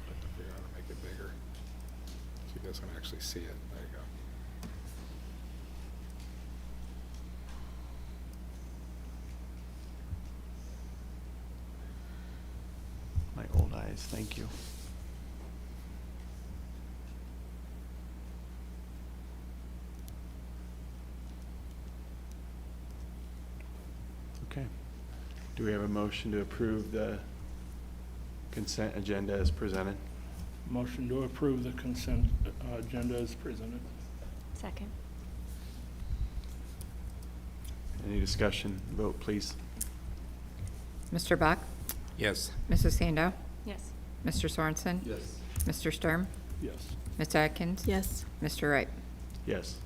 Have to figure out how to make it bigger, so you guys can actually see it. There you go. My old eyes, thank you. Okay. Do we have a motion to approve the consent agenda as presented? Motion to approve the consent agenda as presented. Second. Any discussion? Vote, please. Mr. Bach? Yes. Mrs. Sandow? Yes. Mr. Sorensen? Yes. Mr. Sturm? Yes. Ms. Atkins? Yes. Mr. Wright? Yes.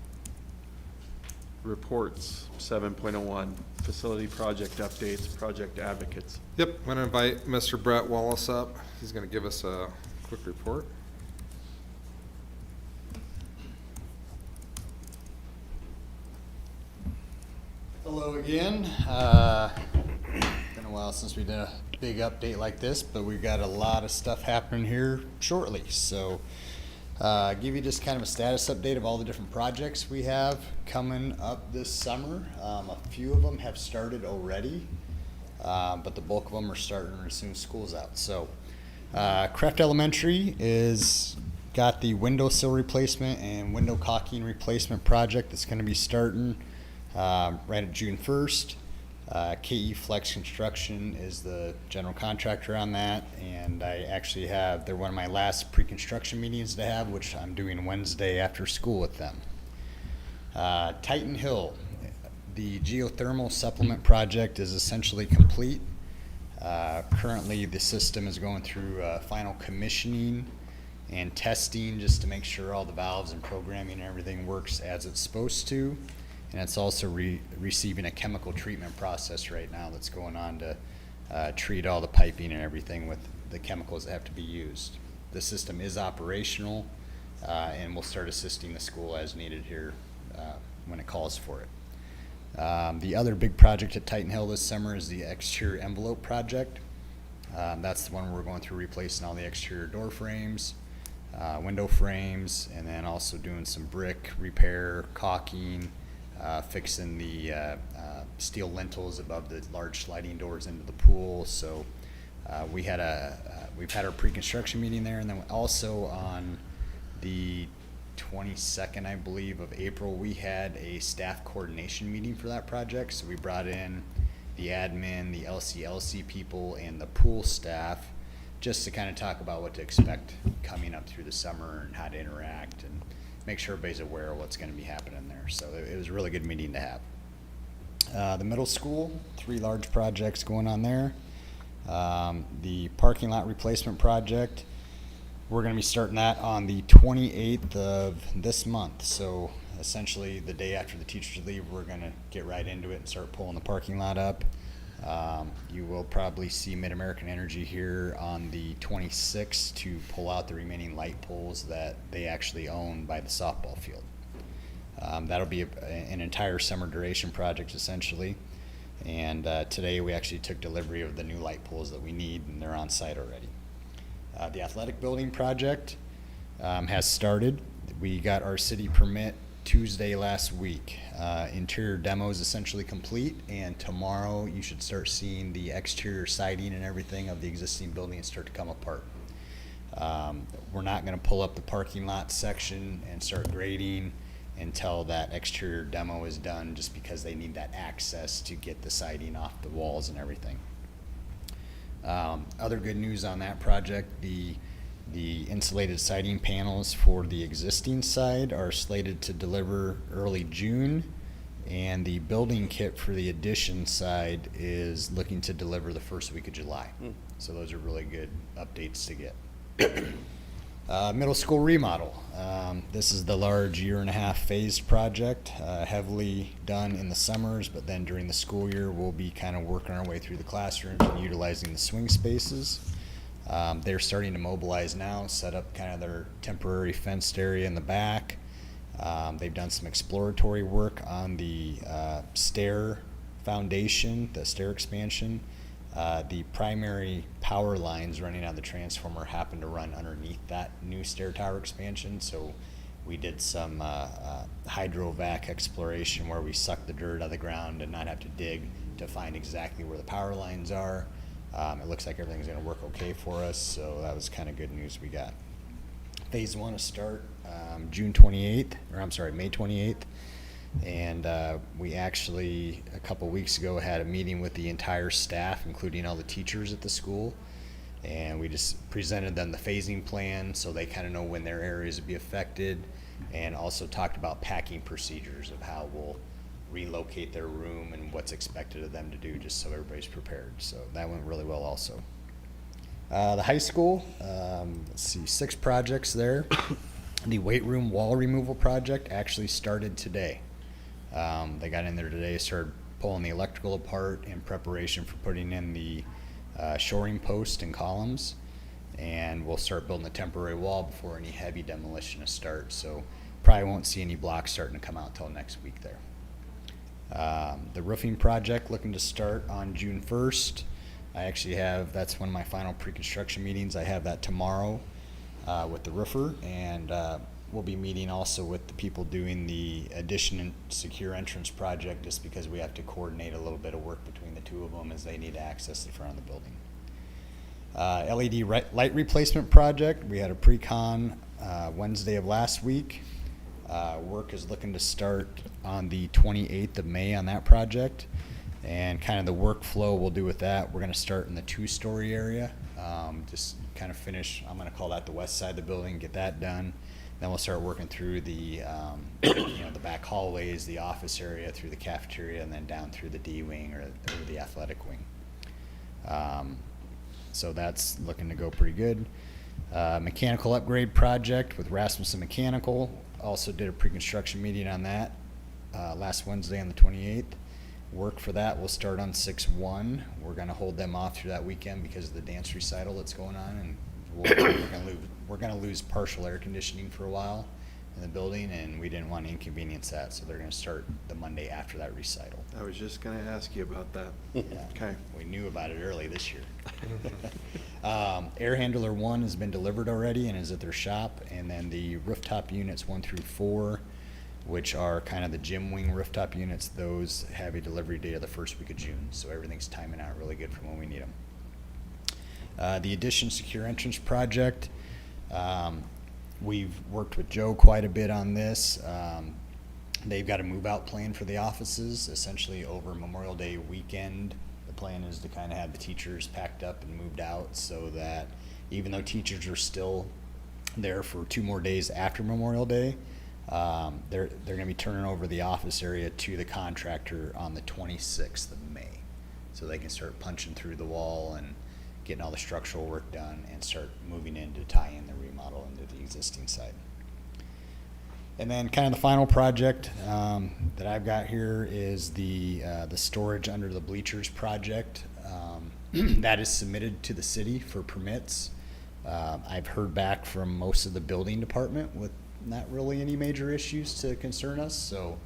Reports, 7.01, facility project updates, project advocates. Yep, I'm gonna invite Mr. Brett Wallace up. He's gonna give us a quick report. Hello again. Been a while since we did a big update like this, but we've got a lot of stuff happening here shortly. So give you just kind of a status update of all the different projects we have coming up this summer. A few of them have started already, but the bulk of them are starting as soon as school's out. So Kraft Elementary is got the windowsill replacement and window caulking replacement project that's going to be starting right at June 1st. KE Flex Construction is the general contractor on that, and I actually have, they're one of my last pre-construction meetings to have, which I'm doing Wednesday after school with them. Titan Hill, the geothermal supplement project is essentially complete. Currently the system is going through final commissioning and testing just to make sure all the valves and programming and everything works as it's supposed to. And it's also receiving a chemical treatment process right now that's going on to treat all the piping and everything with the chemicals that have to be used. The system is operational, and we'll start assisting the school as needed here when it calls for it. The other big project at Titan Hill this summer is the exterior envelope project. That's the one where we're going through replacing all the exterior door frames, window frames, and then also doing some brick repair, caulking, fixing the steel lintels above the large sliding doors into the pool. So we've had our pre-construction meeting there, and then also on the 22nd, I believe, of April, we had a staff coordination meeting for that project. So we brought in the admin, the LCLC people, and the pool staff just to kind of talk about what to expect coming up through the summer and how to interact and make sure everybody's aware of what's going to be happening there. So it was a really good meeting to have. The middle school, 3 large projects going on there. The parking lot replacement project, we're going to be starting that on the 28th of this month. So essentially the day after the teachers leave, we're going to get right into it and start pulling the parking lot up. You will probably see Mid-American Energy here on the 26th to pull out the remaining light poles that they actually own by the softball field. That'll be an entire summer duration project essentially. And today we actually took delivery of the new light poles that we need, and they're on site already. The athletic building project has started. We got our city permit Tuesday last week. Interior demo is essentially complete, and tomorrow you should start seeing the exterior siding and everything of the existing building start to come apart. We're not going to pull up the parking lot section and start grading until that exterior demo is done, just because they need that access to get the siding off the walls and everything. Other good news on that project, the insulated siding panels for the existing side are slated to deliver early June, and the building kit for the addition side is looking to deliver the first week of July. So those are really good updates to get. Middle school remodel. This is the large 1.5-year phased project, heavily done in the summers, but then during the school year we'll be kind of working our way through the classrooms and utilizing the swing spaces. They're starting to mobilize now, set up kind of their temporary fenced area in the back. They've done some exploratory work on the stair foundation, the stair expansion. The primary power lines running out of the transformer happen to run underneath that new stair tower expansion. So we did some hydrovac exploration where we sucked the dirt out of the ground and not have to dig to find exactly where the power lines are. It looks like everything's going to work okay for us, so that was kind of good news we got. Phase 1 will start May 28th. And we actually, a couple weeks ago, had a meeting with the entire staff, including all the teachers at the school. And we just presented them the phasing plan so they kind of know when their areas would be affected, and also talked about packing procedures of how we'll relocate their room and what's expected of them to do, just so everybody's prepared. So that went really well also. The high school, let's see, 6 projects there. The weight room wall removal project actually started today. They got in there today, started pulling the electrical apart in preparation for putting in the shoring post and columns, and we'll start building the temporary wall before any heavy demolition is start. So probably won't see any blocks starting to come out till next week there. The roofing project looking to start on June 1st. I actually have, that's one of my final pre-construction meetings. I have that tomorrow with the roofer, and we'll be meeting also with the people doing the addition and secure entrance project, just because we have to coordinate a little bit of work between the two of them as they need to access the front of the building. LED light replacement project, we had a pre-con Wednesday of last week. Work is looking to start on the 28th of May on that project, and kind of the workflow we'll do with that, we're going to start in the 2-story area, just kind of finish, I'm going to call that the west side of the building, get that done. Then we'll start working through the the back hallways, the office area, through the cafeteria, and then down through the D wing or the athletic wing. So that's looking to go pretty good. Mechanical upgrade project with Rasmussen Mechanical. Also did a pre-construction meeting on that last Wednesday on the 28th. Work for that will start on 6/1. We're going to hold them off through that weekend because of the dance recital that's going on, and we're going to lose partial air conditioning for a while in the building, and we didn't want to inconvenience that, so they're going to start the Monday after that recital. I was just going to ask you about that. Yeah. Okay. We knew about it early this year. Air handler 1 has been delivered already and is at their shop, and then the rooftop units 1 through 4 which are kind of the gym wing rooftop units. Those have a delivery date of the first week of June, so everything's timing out really good for when we need them. The addition secure entrance project, we've worked with Joe quite a bit on this. They've got a move-out plan for the offices, essentially over Memorial Day weekend. The plan is to kind of have the teachers packed up and moved out so that even though teachers are still there for 2 more days after Memorial Day, they're going to be turning over the office area to the contractor on the 26th of May. So they can start punching through the wall and getting all the structural work done and start moving in to tie in the remodel into the existing site. And then kind of the final project that I've got here is the storage under the bleachers project. That is submitted to the city for permits. I've heard back from most of the building department with not really any major issues to concern us, so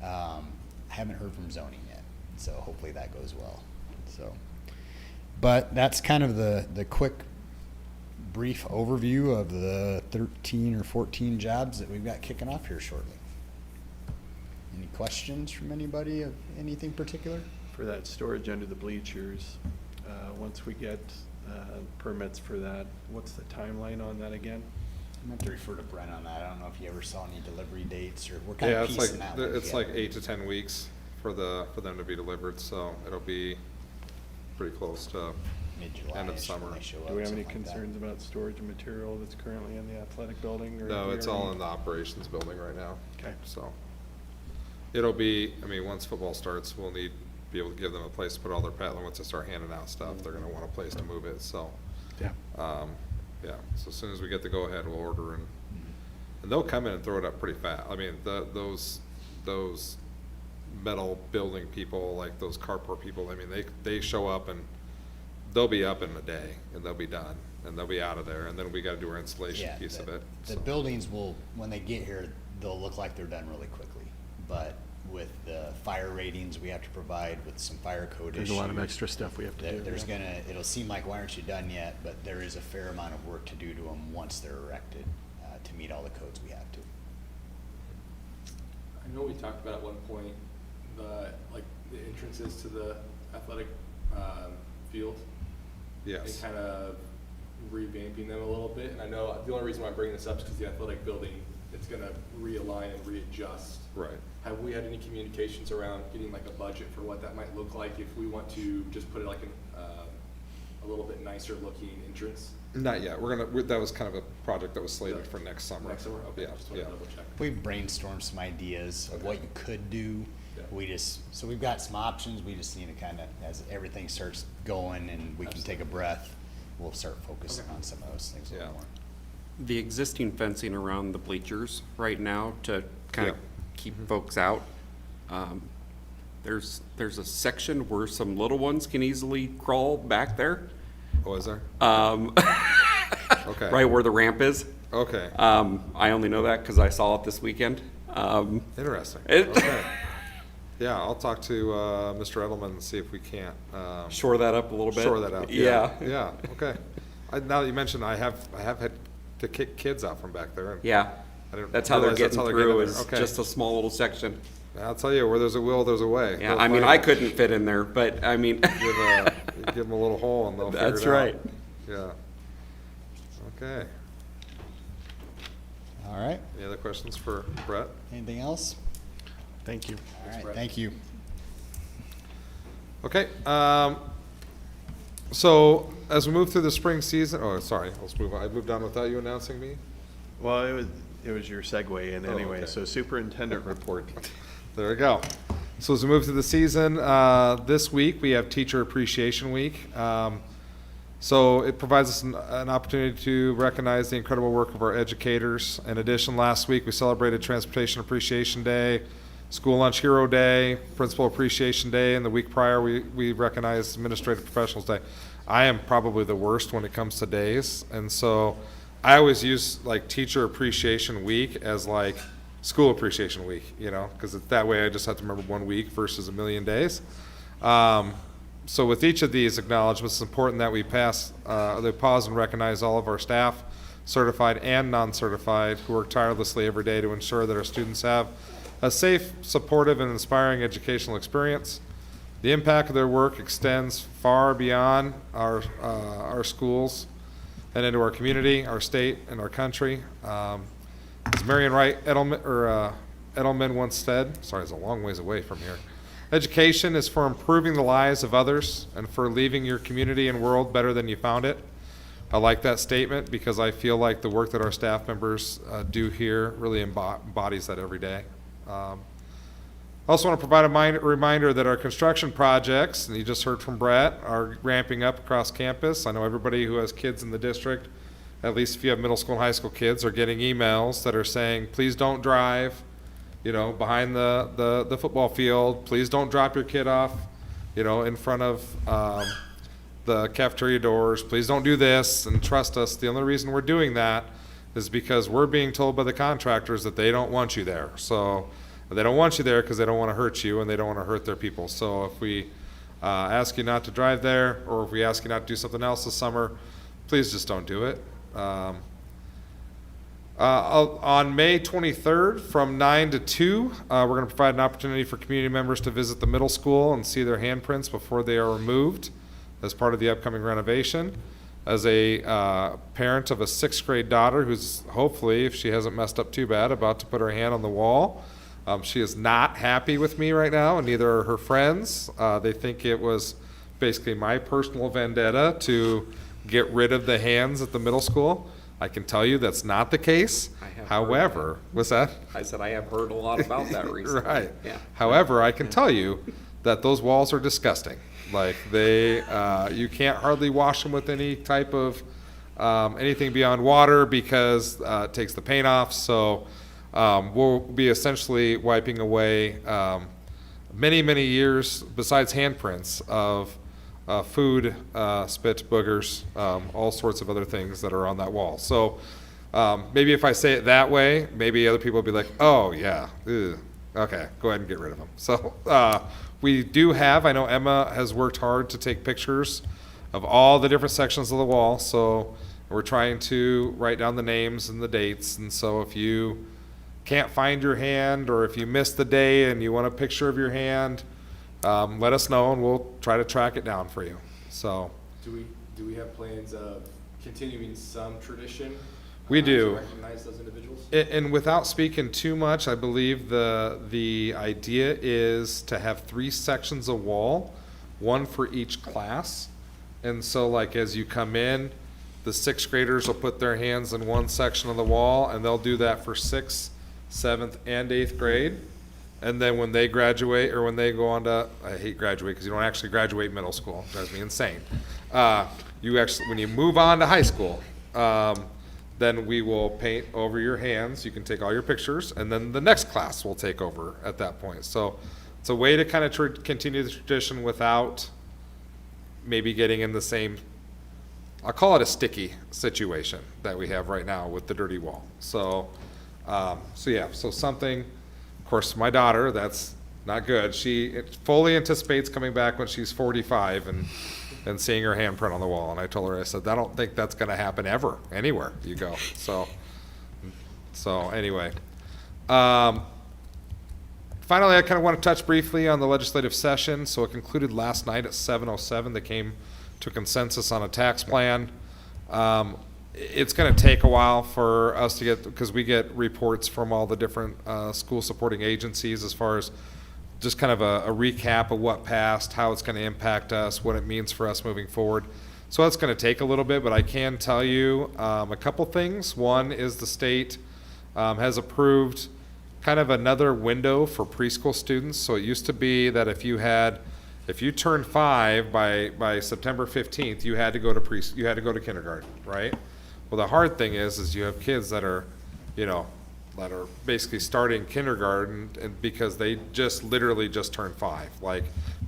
I haven't heard from zoning yet. So hopefully that goes well. So, but that's kind of the quick brief overview of the 13 or 14 jobs that we've got kicking off here shortly. Any questions from anybody of anything particular? For that storage under the bleachers, once we get permits for that, what's the timeline on that again? I'm going to refer to Brent on that. I don't know if you ever saw any delivery dates, or we're kind Yeah, of piecing that one it's like together. 8 to 10 weeks for them to be delivered, so it'll be pretty close to Mid-July end of summer. when they show up, Do we have any something like that. concerns about storage of material that's currently in the athletic building? Or No, we it's already- all in the operations building right now. Okay. So it'll be, I mean, once football starts, we'll be able to give them a place to put all their once they start handing out stuff, they're gonna want a place to move it, so. Yeah. Yeah, so as soon as we get the go-ahead, we'll order and they'll come in and throw it up pretty fast. I mean, those metal building people, like those carport people, I mean, they show up and they'll be up in a day and they'll be done and they'll be out of there, and then we gotta do our installation Yeah, piece of it. The so. buildings will, when they get here, they'll look like they're done really quickly. But with the fire ratings we have to provide with some fire code issues. There's a lot of extra stuff we have to do. There's yeah. it'll seem like, why aren't you done yet? But there is a fair amount of work to do to them once they're erected, to meet all the codes we have to. I know we talked about at one point, the entrances to the athletic, field. Yes. And kind of revamping them a little bit. And I know the only reason why I'm bringing this up is because the athletic building, it's gonna realign and readjust. Right. Have we had any communications around getting like a budget for what that might look like if we want to just put it like a little bit nicer looking entrance? Not yet. That was kind of a project that was slated for next summer. Next summer? Okay, Yeah, just wanted yeah. to double check. We've brainstormed some ideas of what you could do. Yeah. So we've got some options. We just need to kind of, as everything starts going and we can take a breath, we'll start focusing on some of those things a little Yeah. more. The existing fencing around the bleachers right now to kind of Yeah. keep folks out. There's a section where some little ones can easily crawl back there. Oh, is there? Okay. Right where the ramp is. Okay. I only know that because I saw it this weekend. Interesting. It- Okay. Yeah, I'll talk to Mr. Edelman and see if we can't Shore that up a little bit. shore that out. Yeah. Yeah. Okay. Now that you mentioned, I have had to kick kids out from back there. And Yeah. I didn't That's how they're realize getting in through there. is Okay. just a small little section. I'll tell you, where there's a will, there's a way. Yeah, They'll I mean, find I it. couldn't fit in there, but I mean. Give them a little hole and they'll figure it out. That's right. Yeah. Okay. All right. Any other questions for Brett? Anything else? Thank you. All right, Brett. thank you. Okay, so as we move through the spring season, sorry, let's move on. I moved on without you announcing me? Well, it was your segue in Oh, anyway, okay. so superintendent report. There we go. So as we move through the season, this week we have Teacher Appreciation Week. So it provides us an opportunity to recognize the incredible work of our educators. In addition, last week we celebrated Transportation Appreciation Day, School Lunch Hero Day, Principal Appreciation Day, and the week prior we recognized Administrative Professionals Day. I am probably the worst when it comes to days, and so I always use like Teacher Appreciation Week as like School Appreciation Week, because that way I just have to remember 1 week versus a million days. So with each of these acknowledgments, it's important that we pause and recognize all of our staff, certified and non-certified, who work tirelessly every day to ensure that our students have a safe, supportive, and inspiring educational experience. The impact of their work extends far beyond our schools and into our community, our state, and our country. As Marian Wright Edelman once said, sorry, it's a long ways away from here, education is for improving the lives of others and for leaving your community and world better than you found it. I like that statement because I feel like the work that our staff members do here really embodies that every day. I also want to provide a reminder that our construction projects, and you just heard from Brett, are ramping up across campus. I know everybody who has kids in the district, at least if you have middle school and high school kids, are getting emails that are saying, please don't drive, behind the football field. Please don't drop your kid off, in front of the cafeteria doors. Please don't do this, and trust us. The only reason we're doing that is because we're being told by the contractors that they don't want you there. So they don't want you there because they don't want to hurt you and they don't want to hurt their people. So if we ask you not to drive there, or if we ask you not to do something else this summer, please just don't do it. On May 23rd from 9 to 2, we're going to provide an opportunity for community members to visit the middle school and see their handprints before they are removed as part of the upcoming renovation. As a parent of a 6th grade daughter who's hopefully, if she hasn't messed up too bad, about to put her hand on the wall, she is not happy with me right now, and neither are her friends. They think it was basically my personal vendetta to get rid of the hands at the middle school. I can tell you that's not the case. However, what's that? I said I have heard a lot about that recently. Right. Yeah. However, I can tell you that those walls are disgusting. Like you can't hardly wash them with any type of anything beyond water because it takes the paint off. So we'll be essentially wiping away many, many years, besides handprints, of food, spit, boogers, all sorts of other things that are on that wall. So maybe if I say it that way, maybe other people will be like, oh yeah, ew. Okay, go ahead and get rid of them. So we do have, I know Emma has worked hard to take pictures of all the different sections of the wall. So we're trying to write down the names and the dates. And so if you can't find your hand, or if you missed the day and you want a picture of your hand, let us know and we'll try to track it down for you. So Do we have plans of continuing some tradition? We do. To recognize those individuals? And without speaking too much, I believe the idea is to have 3 sections of wall, 1 for each class. And so like as you come in, the 6th graders will put their hands in 1 section of the wall, and they'll do that for 6th, 7th, and 8th grade. And then when they graduate, or when they go on to, I hate graduate because you don't actually graduate middle school, it drives me insane. When you move on to high school, then we will paint over your hands. You can take all your pictures, and then the next class will take over at that point. So it's a way to kind of continue the tradition without maybe getting in the same, I'll call it a sticky situation that we have right now with the dirty wall. So something, of course, my daughter, that's not good. She fully anticipates coming back when she's 45 and seeing her handprint on the wall. And I told her, I said, I don't think that's going to happen ever, anywhere you go. So anyway. Finally, I kind of want to touch briefly on the legislative session. So it concluded last night at 7:07. They came to a consensus on a tax plan. It's going to take a while for us to get, because we get reports from all the different school supporting agencies as far as just kind of a recap of what passed, how it's going to impact us, what it means for us moving forward. So that's going to take a little bit, but I can tell you a couple things. One is the state has approved kind of another window for preschool students. So it used to be that if you turned 5 by September 15th, you had to go to kindergarten, right? Well, the hard thing is you have kids that are, that are basically starting kindergarten and because they just literally just turned 5,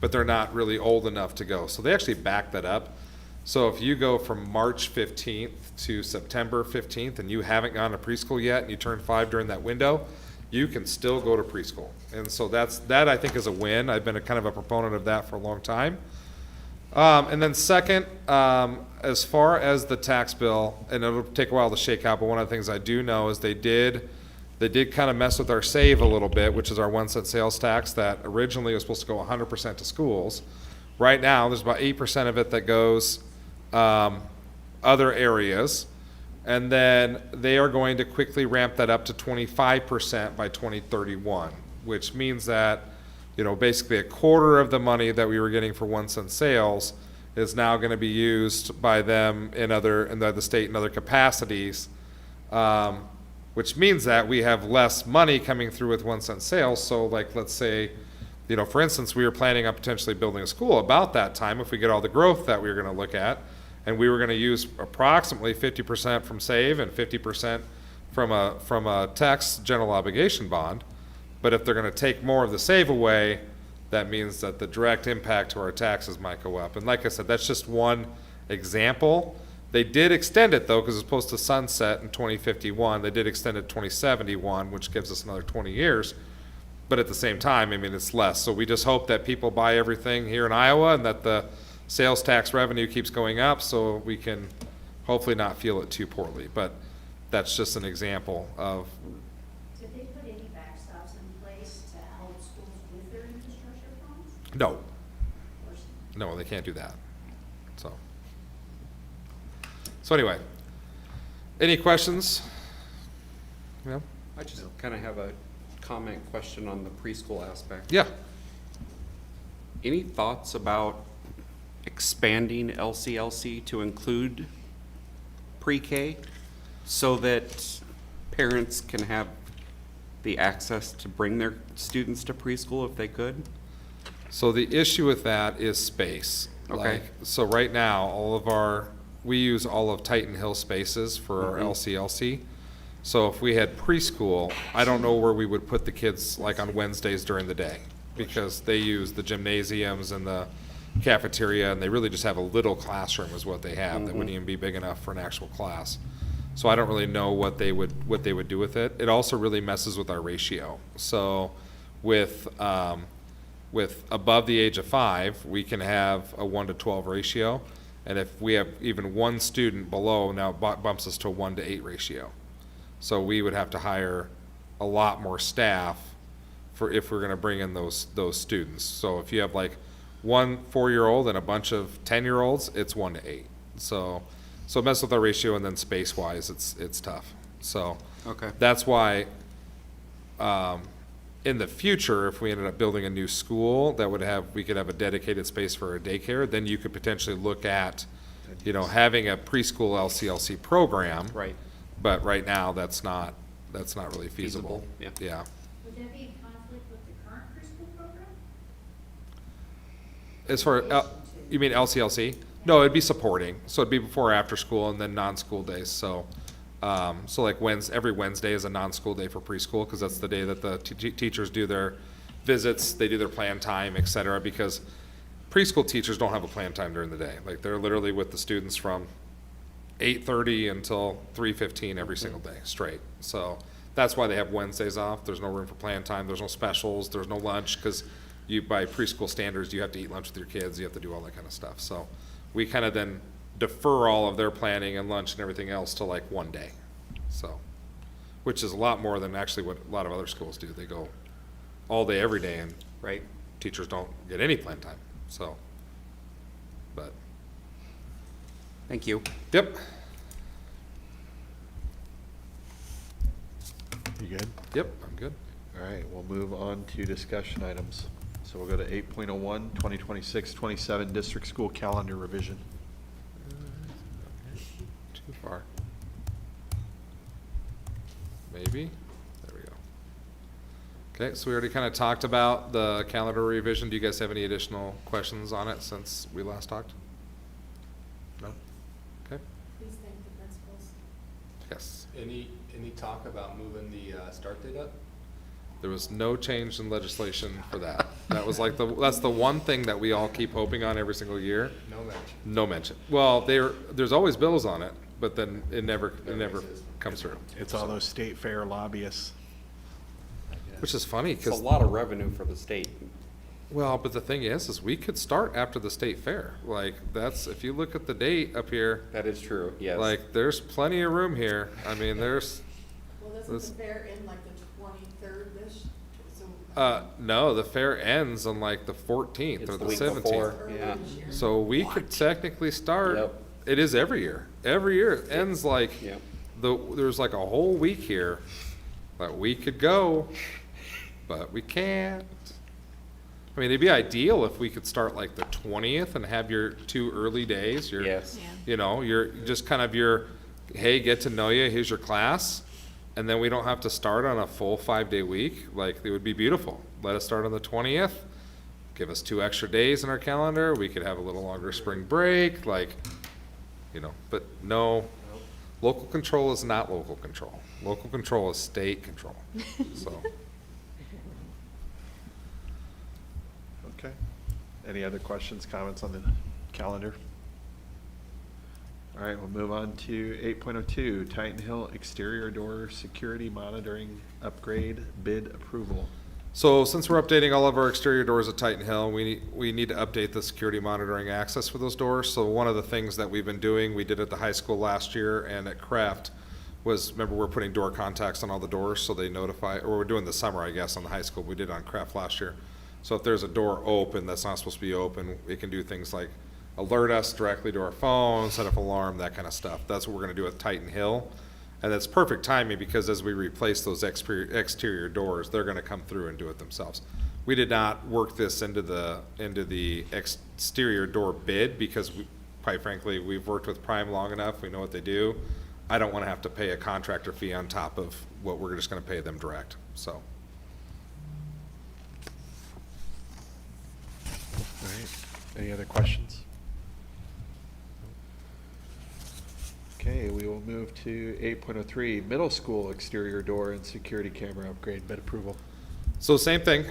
but they're not really old enough to go. So they actually back that up. So if you go from March 15th to September 15th and you haven't gone to preschool yet and you turn 5 during that window, you can still go to preschool. And so that I think is a win. I've been kind of a proponent of that for a long time. And then second, as far as the tax bill, and it'll take a while to shake out, but one of the things I do know is they did They did kind of mess with our save a little bit, which is our 1 cent sales tax that originally was supposed to go 100% to schools. Right now, there's about 8% of it that goes other areas. And then they are going to quickly ramp that up to 25% by 2031, which means that, basically a quarter of the money that we were getting for 1 cent sales is now going to be used by them in the state in other capacities, which means that we have less money coming through with 1 cent sales. So like, let's say, for instance, we were planning on potentially building a school about that time if we get all the growth that we were going to look at, and we were going to use approximately 50% from SAVE and 50% from a tax general obligation bond. But if they're going to take more of the SAVE away, that means that the direct impact to our taxes might go up. And like I said, that's just one example. They did extend it though, because it's supposed to sunset in 2051. They did extend it 2071, which gives us another 20 years. But at the same time, it's less. So we just hope that people buy everything here in Iowa and that the sales tax revenue keeps going up so we can hopefully not feel it too poorly. But that's just an example of. Did they put any backstops in place to help schools with their infrastructure funds? No. No, they can't do that. So anyway, any questions? Yeah. I just kind of have a comment question on the preschool aspect. Yeah. Any thoughts about expanding LCLC to include pre-K so that parents can have the access to bring their students to preschool if they could? So the issue with that is space. Okay. So right now, we use all of Titan Hill spaces for our LCLC. So if we had preschool, I don't know where we would put the kids like on Wednesdays during the day, because they use the gymnasiums and the cafeteria, and they really just have a little classroom is what they have. That wouldn't even be big enough for an actual class. So I don't really know what they would do with it. It also really messes with our ratio. So with above the age of 5, we can have a 1-to-12 ratio. And if we have even one student below, now it bumps us to a 1-to-8 ratio. So we would have to hire a lot more staff if we're going to bring in those students. So if you have like one 4-year-old and a bunch of 10-year-olds, it's 1-to-8. So it messes with our ratio, and then space-wise, it's tough. So Okay. that's why in the future, if we ended up building a new school that we could have a dedicated space for a daycare, then you could potentially look at, having a preschool LCLC program. Right. But right now, that's not really feasible. Yeah. Yeah. Would that be in conflict with the current preschool program? As far, you mean LCLC? No, it'd be supporting. So it'd be before or after school and then non-school days. So like every Wednesday is a non-school day for preschool, because that's the day that the teachers do their visits, they do their plan time, et cetera, because preschool teachers don't have a plan time during the day. Like, they're literally with the students from 8:30 until 3:15 every single day, straight. So that's why they have Wednesdays off. There's no room for plan time. There's no specials. There's no lunch, because by preschool standards, you have to eat lunch with your kids. You have to do all that kind of stuff. So we kind of then defer all of their planning and lunch and everything else to like one day. So, which is a lot more than actually what a lot of other schools do. They go all day, every day, and Right. teachers don't get any plan time. So, but, Thank you. yep, You good? yep, I'm good. All right, we'll move on to discussion items. So we'll go to 8.01, 2026-27 District School Calendar Revision. Too far. Maybe. There we go. Okay, so we already kind of talked about the calendar revision. Do you guys have any additional questions on it since we last talked? No? Okay. Please thank the principals. Yes. Any talk about moving the start date up? There was no change in legislation for that. That was like that's the one thing that we all keep hoping on every single year. No mention. No mention. Well, there's always bills on it, but then it never comes through. It's all those state fair lobbyists. Which is funny, It's a because, lot of revenue for the state. well, but the thing is we could start after the state fair. Like, if you look at the date up here, That is true, yes. like, there's plenty of room here. I mean, there's, This- fair end like the 23rd-ish? So No, the fair ends on like the 14th It's or the the week 17th. before, yeah. So we could technically start, Yep. it is every year. Every year it ends like, Yep. there's like a whole week here that we could go, but we can't. I mean, it'd be ideal if we could start like the 20th and have your 2 early days, your, Yes. you know, you're just kind of your, hey, get to know you, here's your class. And then we don't have to start on a full 5-day week. Like, it would be beautiful. Let us start on the 20th. Give us 2 extra days in our calendar. We could have a little longer spring break, like, you know, but no, local control is not local control. Local control is state control, so. Okay. Any other questions, comments on the calendar? All right, we'll move on to 8.02, Titan Hill Exterior Door Security Monitoring Upgrade Bid Approval. So since we're updating all of our exterior doors at Titan Hill, we need to update the security monitoring access for those doors. So one of the things that we've been doing, we did at the high school last year and at Kraft, was, remember, we're putting door contacts on all the doors so they notify, or we're doing this summer, I guess, on the high school. We did it on Kraft last year. So if there's a door open that's not supposed to be open, it can do things like alert us directly to our phone, set up alarm, that kind of stuff. That's what we're gonna do at Titan Hill. And that's perfect timing because as we replace those exterior doors, they're gonna come through and do it themselves. We did not work this into the exterior door bid because quite frankly, we've worked with Prime long enough, we know what they do. I don't wanna have to pay a contractor fee on top of what we're just gonna pay them direct, so. All right, any other questions? Okay, we will move to 8.03, Middle School Exterior Door and Security Camera Upgrade Bid Approval. So same thing,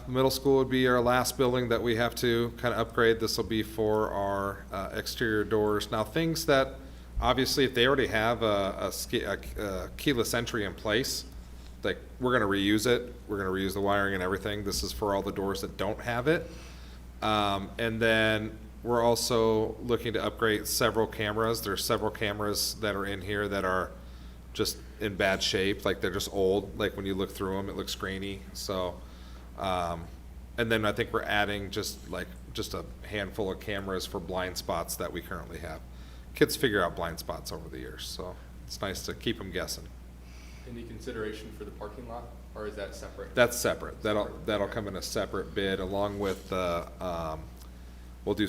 middle school would be our last building that we have to kind of upgrade. This will be for our exterior doors. Now, things that, obviously, if they already have a keyless entry in place, like, we're gonna reuse it. We're gonna reuse the wiring and everything. This is for all the doors that don't have it. And then we're also looking to upgrade several cameras. There's several cameras that are in here that are just in bad shape, like they're just old. Like when you look through them, it looks grainy. So, and then I think we're adding just a handful of cameras for blind spots that we currently have. Kids figure out blind spots over the years, so it's nice to keep them guessing. Any consideration for the parking lot, or is that separate? That's separate. That'll come in a separate bid along with the, we'll do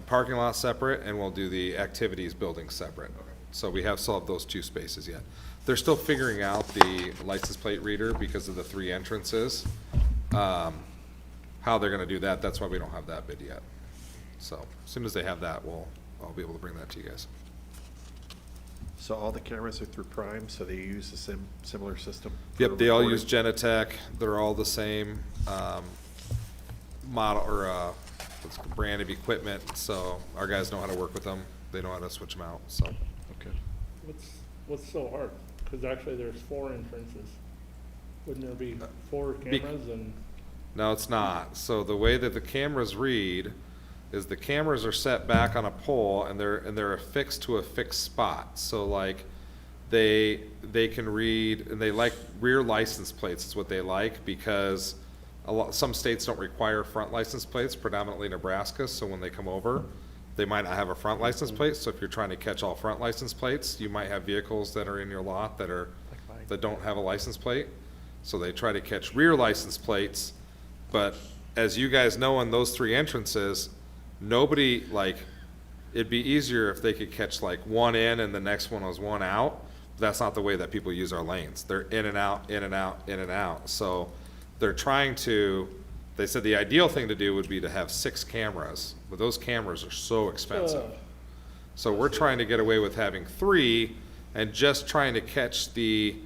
parking lot separate and we'll do the activities building separate. Okay. So we still have those 2 spaces yet. They're still figuring out the license plate reader because of the 3 entrances. How they're gonna do that, that's why we don't have that bid yet. So as soon as they have that, I'll be able to bring that to you guys. So all the cameras are through Prime, so they use the similar system? for Yep, they all recording? use Genetech. They're all the same, model or, brand of equipment, so our guys know how to work with them. They know how to switch them out, so. Okay. What's so hard? Because actually there's 4 entrances. Wouldn't there be 4 cameras and? No, it's not. So the way that the cameras read is the cameras are set back on a pole and they're affixed to a fixed spot. So like they can read, and they like rear license plates is what they like because some states don't require front license plates, predominantly Nebraska. So when they come over, they might not have a front license plate. So if you're trying to catch all front license plates, you might have vehicles that are in your lot that don't have a license plate. So they try to catch rear license plates. But as you guys know, in those 3 entrances, nobody, like, it'd be easier if they could catch like 1 in and the next one was 1 out. That's not the way that people use our lanes. They're in and out, in and out, in and out. So they're trying to, they said the ideal thing to do would be to have 6 cameras, but those cameras are so expensive. So we're trying to get away with having 3 and just trying to catch the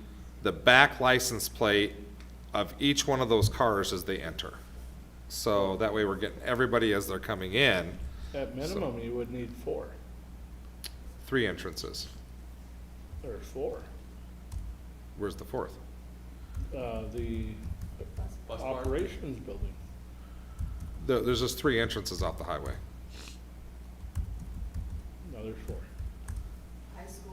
back license plate of each one of those cars as they enter. So that way we're getting everybody as they're coming in. At minimum, you would need 4. 3 entrances. There's 4. Where's the 4th? The Bus bar? operations building. There's just 3 entrances off the highway. No, there's 4.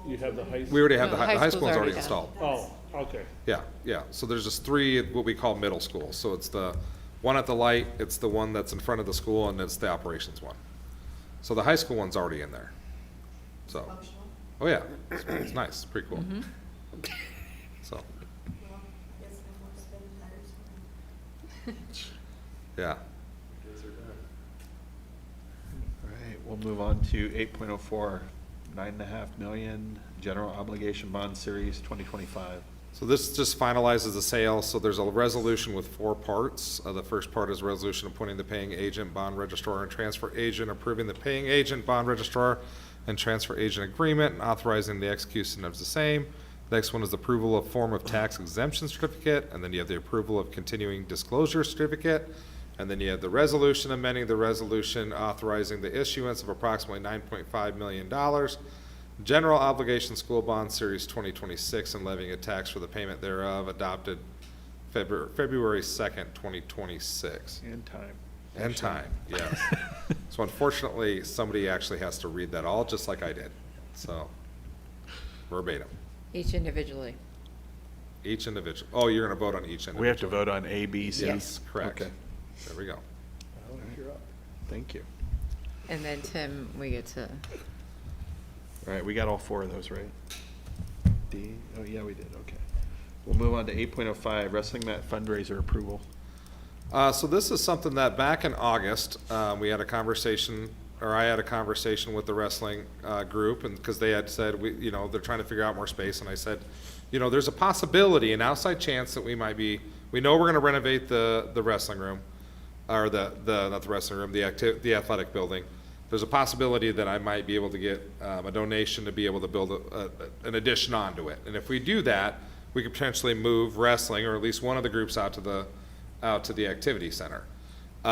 You have the high. We already have No, the the high high school's school's already already done. installed. Oh, Okay. Yeah, yeah. So there's just three, what we call middle schools. So it's the one at the light, it's the one that's in front of the school, and it's the operations one. So the high school one's already in there. So, oh yeah, it's nice, it's pretty cool. So, yeah. All right, we'll move on to 8.04, 9.5 million, general obligation bond series 2025. So this just finalizes the sale, so there's a resolution with 4 parts. The first part is a resolution appointing the paying agent, bond registrar, and transfer agent, approving the paying agent, bond registrar, and transfer agent agreement, and authorizing the execution of the same. Next one is approval of form of tax exemption certificate, and then you have the approval of continuing disclosure certificate, and then you have the resolution amending the resolution authorizing the issuance of approximately $9.5 million. General obligation school bond series 2026 and levying a tax for the payment thereof, adopted February 2nd, 2026. And time. And time, yes. So unfortunately, somebody actually has to read that all, just like I did. So verbatim, Each individually. each individual. Oh, you're gonna vote on each individual? We have to vote on A, B, C? Yes, correct. Okay, There we go. thank you. And then Tim, we get to, All right, we got all 4 of those, right? D, oh yeah, we did, okay. We'll move on to 8.05, wrestling mat fundraiser approval. So this is something that back in August, we had a conversation, or I had a conversation with the wrestling group, and because they had said, they're trying to figure out more space, and I said, there's a possibility, an outside chance that we know we're going to renovate the wrestling room, or not the wrestling room, the athletic building. There's a possibility that I might be able to get a donation to be able to build an addition onto it, and if we do that, we could potentially move wrestling, or at least one of the groups out to the activity center. They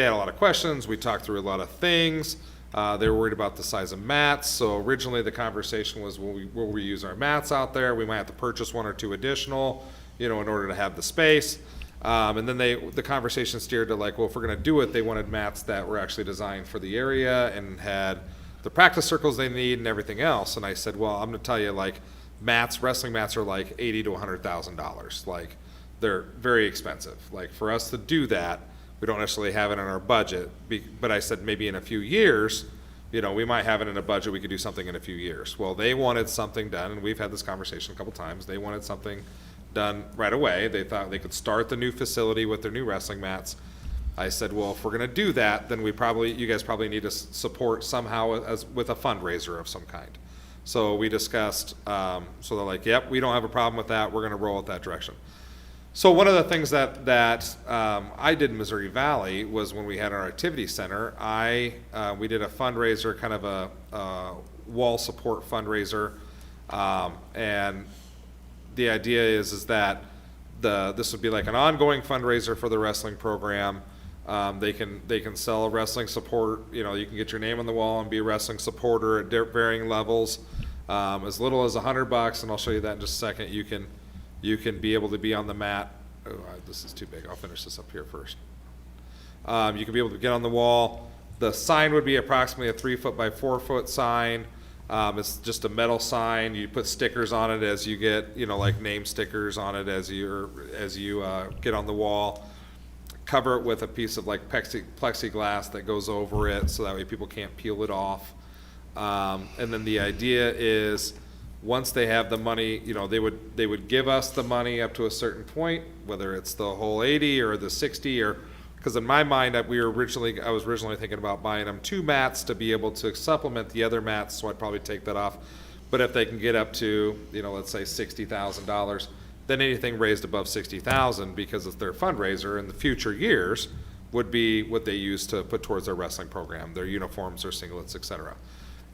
had a lot of questions. We talked through a lot of things. They were worried about the size of mats. So originally the conversation was, will we use our mats out there? We might have to purchase 1 or 2 additional, in order to have the space. And then the conversation steered to like, well, if we're going to do it, they wanted mats that were actually designed for the area and had the practice circles they need and everything else. And I said, well, I'm going to tell you, like, wrestling mats are like $80,000 to $100,000. Like, they're very expensive. Like, for us to do that, we don't necessarily have it in our budget. But I said maybe in a few years, we might have it in a budget. We could do something in a few years. Well, they wanted something done, and we've had this conversation a couple times. They wanted something done right away. They thought they could start the new facility with their new wrestling mats. I said, well, if we're going to do that, then you guys probably need to support somehow with a fundraiser of some kind. So we discussed, so they're like, yep, we don't have a problem with that. We're going to roll it that direction. So one of the things that I did in Missouri Valley was when we had our activity center, we did a fundraiser, kind of a wall support fundraiser, and the idea is that this would be like an ongoing fundraiser for the wrestling program. They can sell wrestling support. You can get your name on the wall and be a wrestling supporter at varying levels, as little as $100, and I'll show you that in just a second. You can be able to be on the mat. Oh, this is too big. I'll finish this up here first. You can be able to get on the wall. The sign would be approximately a 3-foot by 4-foot sign. It's just a metal sign. You put stickers on it as you get, like name stickers on it as you get on the wall. Cover it with a piece of like plexiglass that goes over it, so that way people can't peel it off. And then the idea is, once they have the money, they would give us the money up to a certain point, whether it's the whole 80 or the 60, or because in my mind, I was originally thinking about buying them 2 mats to be able to supplement the other mats, so I'd probably take that off. But if they can get up to, let's say $60,000, then anything raised above $60,000, because it's their fundraiser in the future years, would be what they use to put towards their wrestling program, their uniforms, their singlets, etc.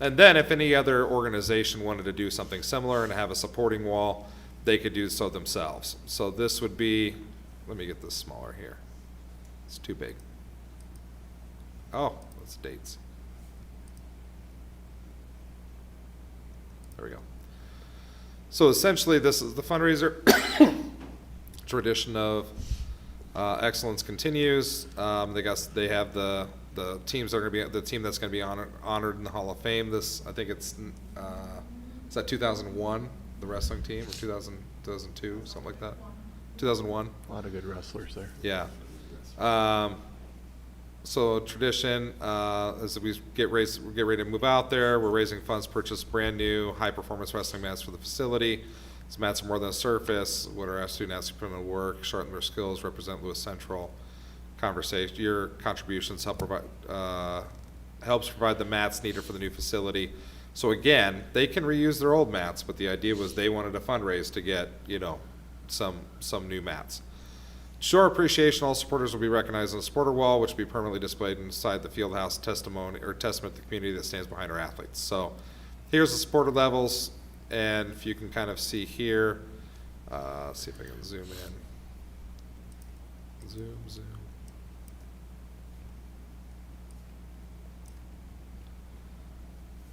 And then if any other organization wanted to do something similar and have a supporting wall, they could do so themselves. So this would be, let me get this smaller here. It's too big. Oh, that's dates. There we go. So essentially, this is the fundraiser. Tradition of excellence continues. They have the teams that are going to be the team that's going to be honored in the Hall of Fame. I think it's that 2001 the wrestling team, or 2002, something like that. 2001. A lot of good wrestlers there. Yeah. So tradition, as we get ready to move out there, we're raising funds to purchase brand new high-performance wrestling mats for the facility. These mats are more than a surface. What our students ask to put them to work, sharpen their skills, represent Lewis Central. Conversation. Your contributions helps provide the mats needed for the new facility. So again, they can reuse their old mats, but the idea was they wanted to fundraise to get, some new mats. Show our appreciation, all supporters will be recognized on a supporter wall, which will be permanently displayed inside the field house, testament to the community that stands behind our athletes. So here's the supporter levels, and if you can kind of see here, see if I can zoom in. Zoom.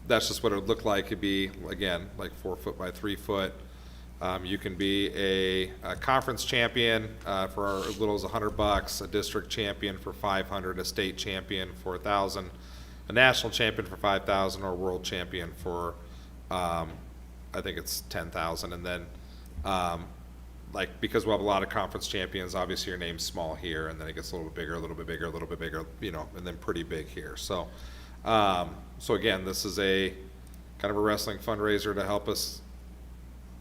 That's just what it would look like. It'd be, again, like 4 foot by 3 foot. You can be a conference champion for as little as $100, a district champion for $500, a state champion for $1,000, a national champion for $5,000, or a world champion for I think it's $10,000. And then, because we'll have a lot of conference champions, obviously your name's small here, and then it gets a little bit bigger, a little bit bigger, a little bit bigger, and then pretty big here. So, so again, this is a kind of a wrestling fundraiser to help us.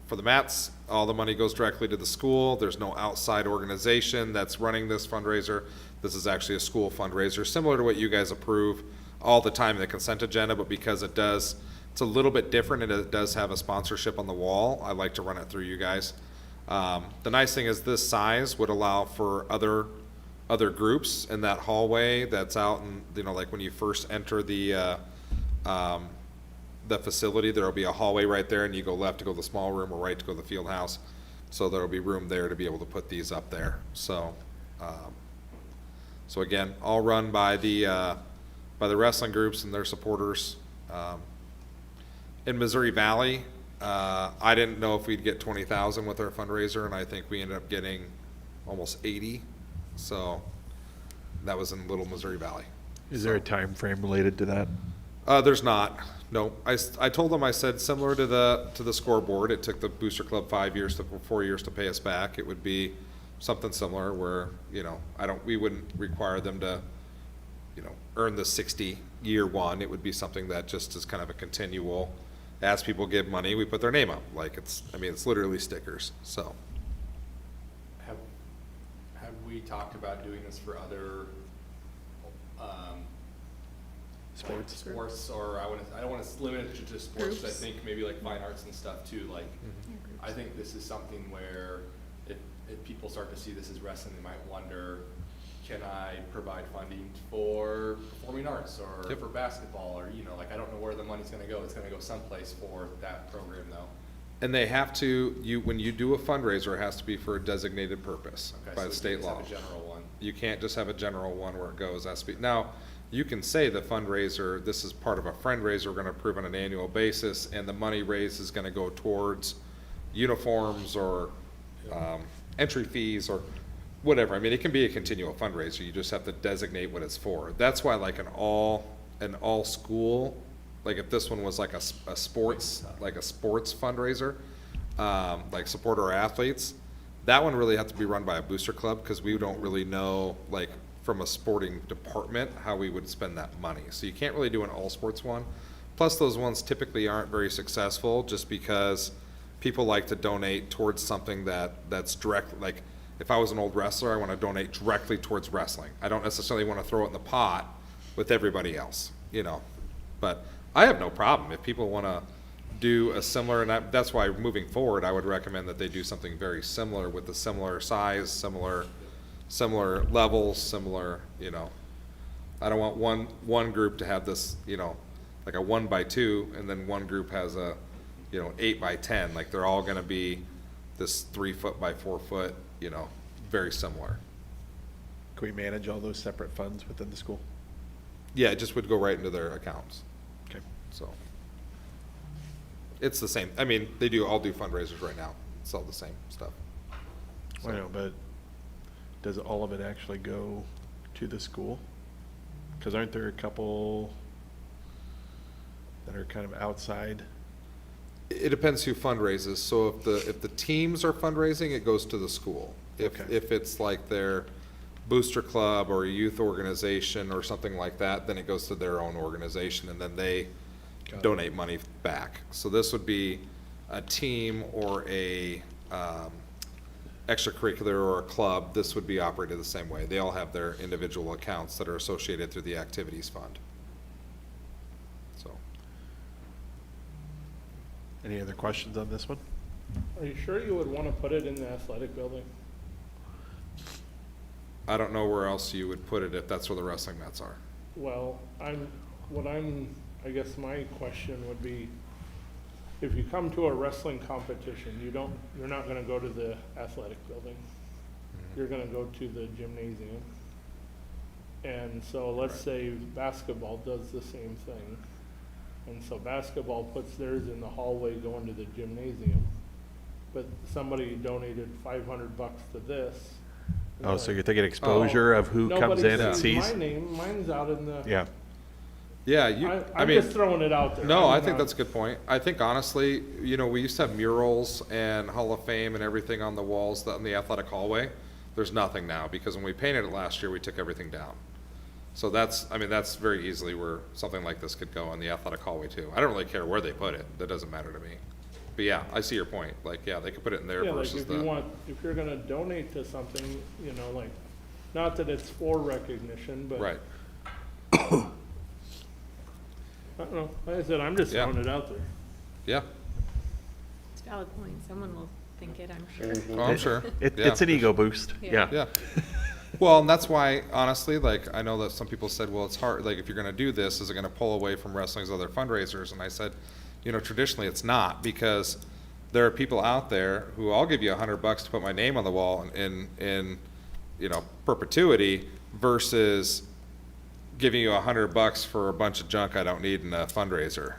For the mats, all the money goes directly to the school. There's no outside organization that's running this fundraiser. This is actually a school fundraiser, similar to what you guys approve all the time in the consent agenda, but because it's a little bit different and it does have a sponsorship on the wall, I like to run it through you guys. The nice thing is this size would allow for other groups in that hallway that's out, and like when you first enter the facility, there will be a hallway right there, and you go left to go to the small room or right to go to the field house. So there will be room there to be able to put these up there. So, so again, all run by the wrestling groups and their supporters. In Missouri Valley, I didn't know if we'd get 20,000 with our fundraiser, and I think we ended up getting almost 80. So that was in Little Missouri Valley. Is there a time frame related to that? There's not. No, I told them, I said, similar to the scoreboard, it took the Booster Club 4 years to pay us back. It would be something similar where, we wouldn't require them to, earn the 60 year one. It would be something that just is kind of a continual, as people give money, we put their name up. It's literally stickers. So. Have we talked about doing this for other, sports, or I don't want to limit it to just sports. Groups. I think maybe like fine arts and stuff too. I think this is something where if people start to see this as wrestling, they might wonder, can I provide funding for performing arts or for basketball, or I don't know where the money's going to go. It's going to go someplace for that program though. And they have to, when you do a fundraiser, it has to be for a designated purpose by So the state just law. have a general one. You can't just have a general one where it goes. Has to be. Now, you can say the fundraiser, this is part of a fundraiser we're going to approve on an annual basis, and the money raised is going to go towards uniforms or entry fees or whatever. It can be a continual fundraiser. You just have to designate what it's for. That's why an all school, if this one was like a sports fundraiser, support our athletes, that one really has to be run by a booster club, because we don't really know from a sporting department how we would spend that money. So you can't really do an all sports one. Plus those ones typically aren't very successful, just because people like to donate towards something that's direct. If I was an old wrestler, I want to donate directly towards wrestling. I don't necessarily want to throw it in the pot with everybody else, but I have no problem if people want to do a similar, and that's why moving forward, I would recommend that they do something very similar with a similar size, similar levels, similar, I don't want one group to have this, like a 1x2, and then one group has a, 8x10. They're all going to be this 3 foot by 4 foot, very similar. Can we manage all those separate funds within the school? Yeah, it just would go right into their accounts. Okay. So it's the same. They all do fundraisers right now. It's all the same stuff. I know, but does all of it actually go to the school? Because aren't there a couple that are kind of outside It depends who fundraises. So if the teams are fundraising, it goes to the school. Okay. If it's like their booster club or a youth organization or something like that, then it goes to their own organization and then they donate money back. So this would be a team or a extracurricular or a club. This would be operated the same way. They all have their individual accounts that are associated through the activities fund. So. Any other questions on this one? Are you sure you would want to put it in the athletic building? I don't know where else you would put it if that's where the wrestling mats are. Well, I guess my question would be, if you come to a wrestling competition, you're not gonna go to the athletic building. You're gonna go to the gymnasium. And so let's say basketball does the same thing. And so basketball puts theirs in the hallway going to the gymnasium, but somebody donated $500 to this. Oh, so you're thinking exposure of who comes in and Nobody sees? my name, mine's out in the. Yeah. Yeah, I'm mean, just throwing it out there. No, I'm I think not- that's a good point. I think honestly, we used to have murals and Hall of Fame and everything on the walls in the athletic hallway. There's nothing now, because when we painted it last year, we took everything down. So that's very easily where something like this could go in the athletic hallway too. I don't really care where they put it. That doesn't matter to me. But yeah, I see your point. Like, yeah, they could put it in there Yeah, like versus if you're gonna donate to something, like, not that it's for recognition, but. Right. I don't know, like I said, I'm just Yeah. throwing it out there. Yeah. It's a valid point. Someone will think it, I'm sure. Oh, I'm sure. Yeah. It's an ego boost. Yeah. Yeah. Well, and that's why, honestly, like, I know that some people said, well, it's hard, like, if you're gonna do this, is it gonna pull away from wrestling's other fundraisers? And I said, traditionally it's not, because there are people out there who I'll give you $100 to put my name on the wall in perpetuity versus giving you $100 for a bunch of junk I don't need in a fundraiser,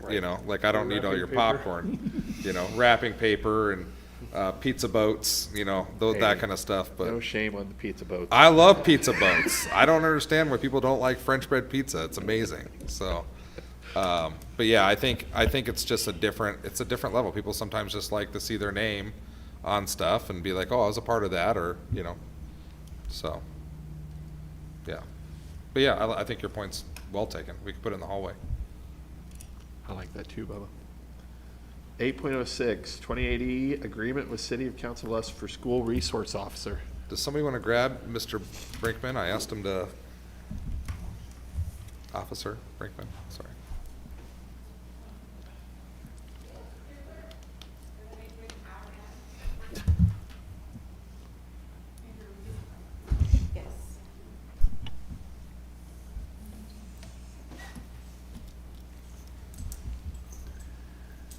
like I don't need all your Wrapping paper. popcorn, wrapping paper and pizza boats, that kind of stuff, but. No shame on the pizza boats. I love pizza boats. I don't understand why people don't like French bread pizza. It's amazing. So, but yeah, I think it's just a different level. People sometimes just like to see their name on stuff and be like, oh, I was a part of that, or, so, yeah. But yeah, I think your point's well taken. We could put it in the hallway. I like that too, Bubba. 8.06, 2080 agreement with City of Council Bluffs for school resource officer. Does somebody want to grab Mr. Brinkman? I asked him to. Officer Brinkman, sorry. Yes.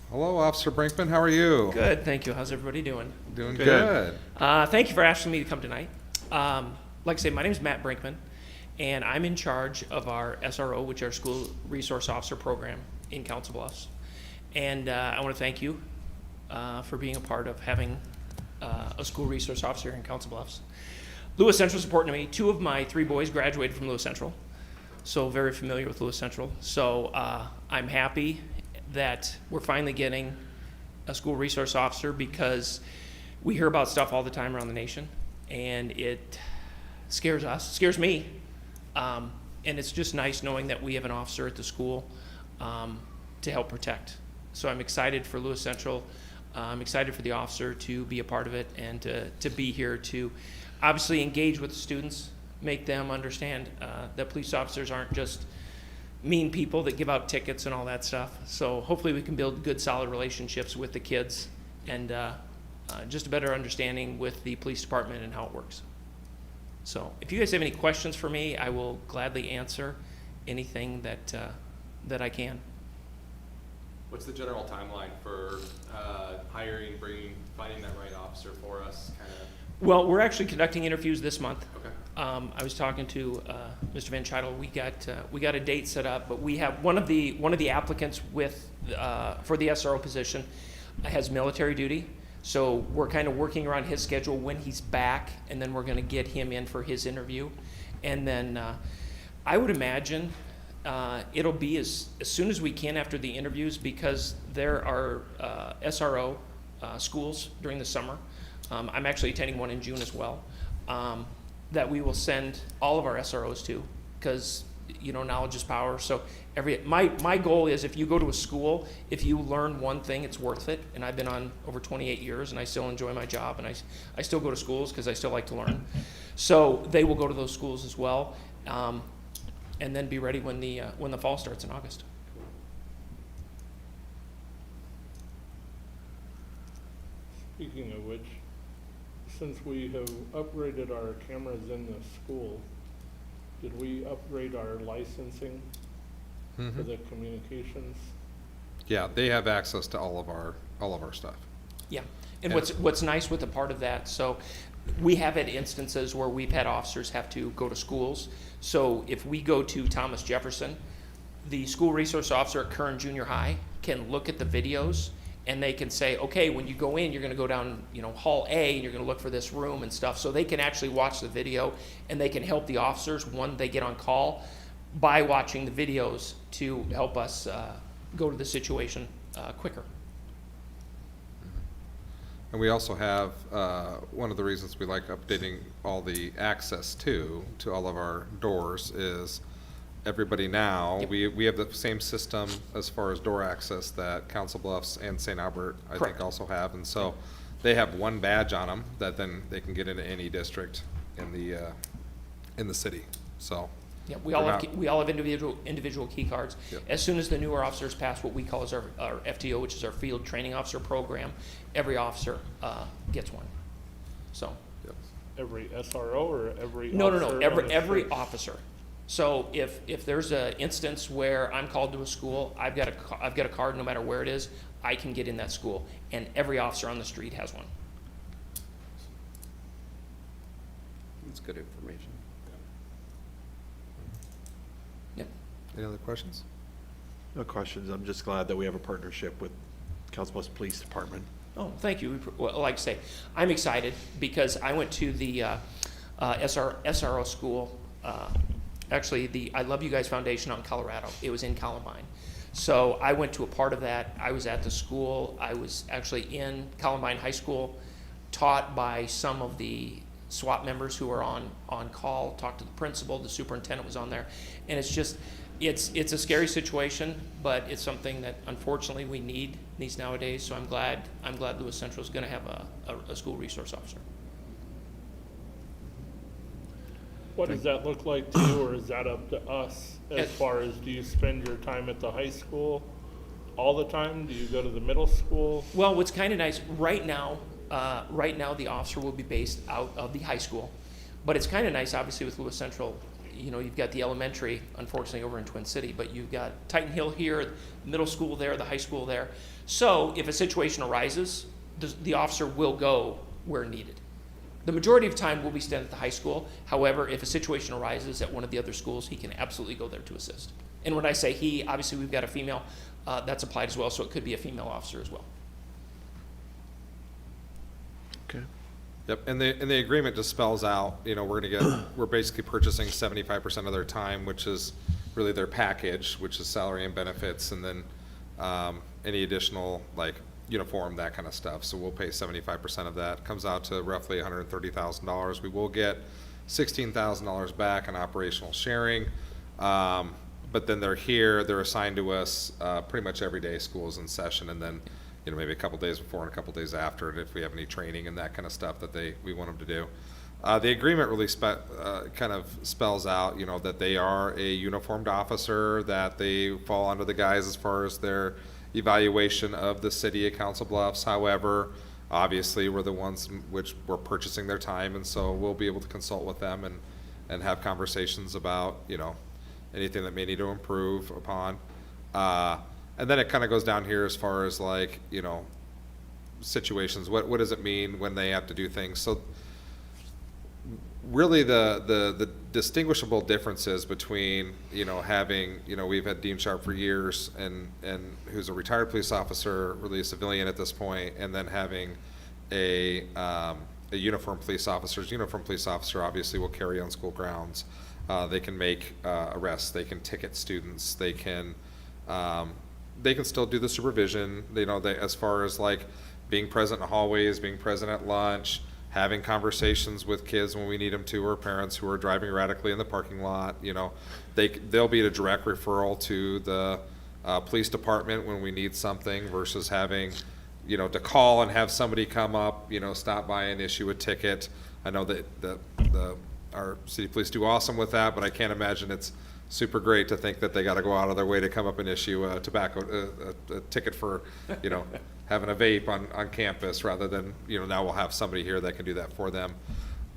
Hello, Officer Brinkman. How are you? Good, thank you. How's everybody doing? Doing Good. good. Thank you for asking me to come tonight. Like I say, my name is Matt Brinkman, and I'm in charge of our SRO, which is our School Resource Officer Program in Council Bluffs. And I want to thank you for being a part of having a school resource officer in Council Bluffs. Lewis Central is important to me. 2 of my 3 boys graduated from Lewis Central, so very familiar with Lewis Central. So I'm happy that we're finally getting a school resource officer, because we hear about stuff all the time around the nation, and it scares me. And it's just nice knowing that we have an officer at the school to help protect. So I'm excited for Lewis Central. I'm excited for the officer to be a part of it and to be here to obviously engage with the students, make them understand that police officers aren't just mean people that give out tickets and all that stuff. So hopefully we can build good, solid relationships with the kids and just a better understanding with the police department and how it works. So if you guys have any questions for me, I will gladly answer anything that I can. What's the general timeline for hiring, finding that right officer for us, kind of? Well, we're actually conducting interviews this month. Okay. I was talking to Mr. Van Chidel. We got a date set up, but we have one of the applicants for the SRO position has military duty, so we're kind of working around his schedule when he's back, and then we're going to get him in for his interview, and then I would imagine It'll be as soon as we can after the interviews, because there are SRO schools during the summer. I'm actually attending one in June as well, that we will send all of our SROs to, because, you know, knowledge is power. So my goal is, if you go to a school, if you learn one thing, it's worth it. And I've been on over 28 years, and I still enjoy my job, and I still go to schools because I still like to learn. So they will go to those schools as well, and then be ready when the fall starts in August. Speaking of which, since we have upgraded our cameras in the school, did we upgrade our licensing for the communications? Yeah, they have access to all of our stuff. Yeah, and what's nice with a part of that, so we have had instances where we've had officers have to go to schools. So if we go to Thomas Jefferson, the school resource officer at Kern Junior High can look at the videos, and they can say, okay, when you go in, you're gonna go down, you know, hall A, and you're gonna look for this room and stuff. So they can actually watch the video, and they can help the officers when they get on call by watching the videos to help us go to the situation quicker. And we also have, one of the reasons we like updating all the access to all of our doors is everybody now, Yep. we have the same system as far as door access that Council Bluffs and St. Albert, I Correct. think, also have. And so they have one badge on them that then they can get into any district in the city, so. Yeah, we all They're have not- we all have individual key cards. Yep. As soon as the newer officers pass what we call as our FTO, which is our Field Training Officer Program, every officer gets one. So Every SRO or every no, officer on the every street? officer. So if there's an instance where I'm called to a school, I've got a card no matter where it is, I can get in that school, and every officer on the street has one. That's good information. Yep. Any other questions? No questions. I'm just glad that we have a partnership with Council Bluffs Police Department. Oh, thank you. Well, like I say, I'm excited because I went to the SRO school, actually the I Love You Guys Foundation out in Colorado. It was in Columbine. So I went to a part of that. I was at the school. I was actually in Columbine High School, taught by some of the SWAT members who were on call, talked to the principal, the superintendent was on there. And it's just, it's a scary situation, but it's something that unfortunately we need these nowadays. So I'm glad Lewis Central is going to have a school resource officer. What does that look like to you, or is that up to us as far as, do you spend your time at the high school all the time? Do you go to the middle school? Well, what's kind of nice, right now the officer will be based out of the high school, but it's kind of nice, obviously, with Lewis Central. You know, you've got the elementary, unfortunately, over in Twin City, but you've got Titan Hill here, middle school there, the high school there. So if a situation arises, the officer will go where needed. The majority of time will be spent at the high school. However, if a situation arises at one of the other schools, he can absolutely go there to assist. And when I say he, obviously we've got a female, that's applied as well, so it could be a female officer as well. Okay. Yep, and the agreement just spells out, you know, we're basically purchasing 75% of their time, which is really their package, which is salary and benefits, and then any additional, like, uniform, that kind of stuff. So we'll pay 75% of that. Comes out to roughly $130,000. We will get $16,000 back in operational sharing. But then they're assigned to us pretty much every day school is in session, and then, you know, maybe a couple days before and a couple days after, and if we have any training and that kind of stuff that we want them to do. The agreement really kind of spells out, you know, that they are a uniformed officer, that they fall under the guise as far as their evaluation of the city of Council Bluffs. However, obviously, we're the ones which we're purchasing their time, and so we'll be able to consult with them and have conversations about, you know, anything that may need to improve upon. And then it kind of goes down here as far as, like, you know, situations. What does it mean when they have to do things? So really the distinguishable differences between, you know, having, you know, we've had Dean Sharp for years and who's a retired police officer, really a civilian at this point, and then having a uniformed police officer. Uniformed police officer obviously will carry on school grounds. They can make arrests, they can ticket students, they can still do the supervision, you know, as far as like being present in hallways, being present at lunch, having conversations with kids when we need them to, or parents who are driving erratically in the parking lot. You know, they'll be a direct referral to the police department when we need something, versus having, you know, to call and have somebody come up, you know, stop by and issue a ticket. I know that our city police do awesome with that, but I can't imagine it's super great to think that they got to go out of their way to come up and issue a ticket for, you know, having a vape on campus, rather than, you know, now we'll have somebody here that can do that for them.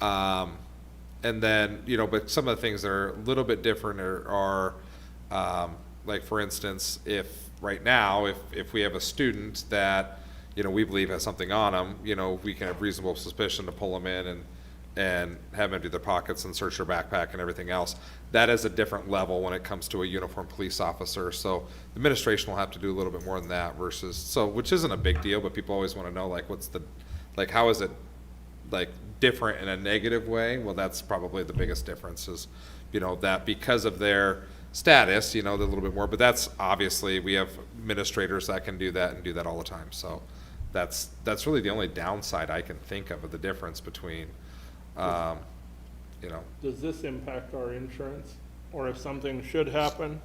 And then, you know, but some of the things that are a little bit different are like, for instance, if right now, if we have a student that, you know, we believe has something on them, you know, we can have reasonable suspicion to pull them in and have them empty their pockets and search their backpack and everything else. That is a different level when it comes to a uniformed police officer. So the administration will have to do a little bit more than that, which isn't a big deal, but people always want to know, like, how is it, like, different in a negative way? Well, that's probably the biggest difference is, you know, that because of their status, you know, they're a little bit more, but that's obviously, we have administrators that can do that and do that all the time. So that's really the only downside I can think of the difference between, you know. Does this impact our insurance? Or if something should happen,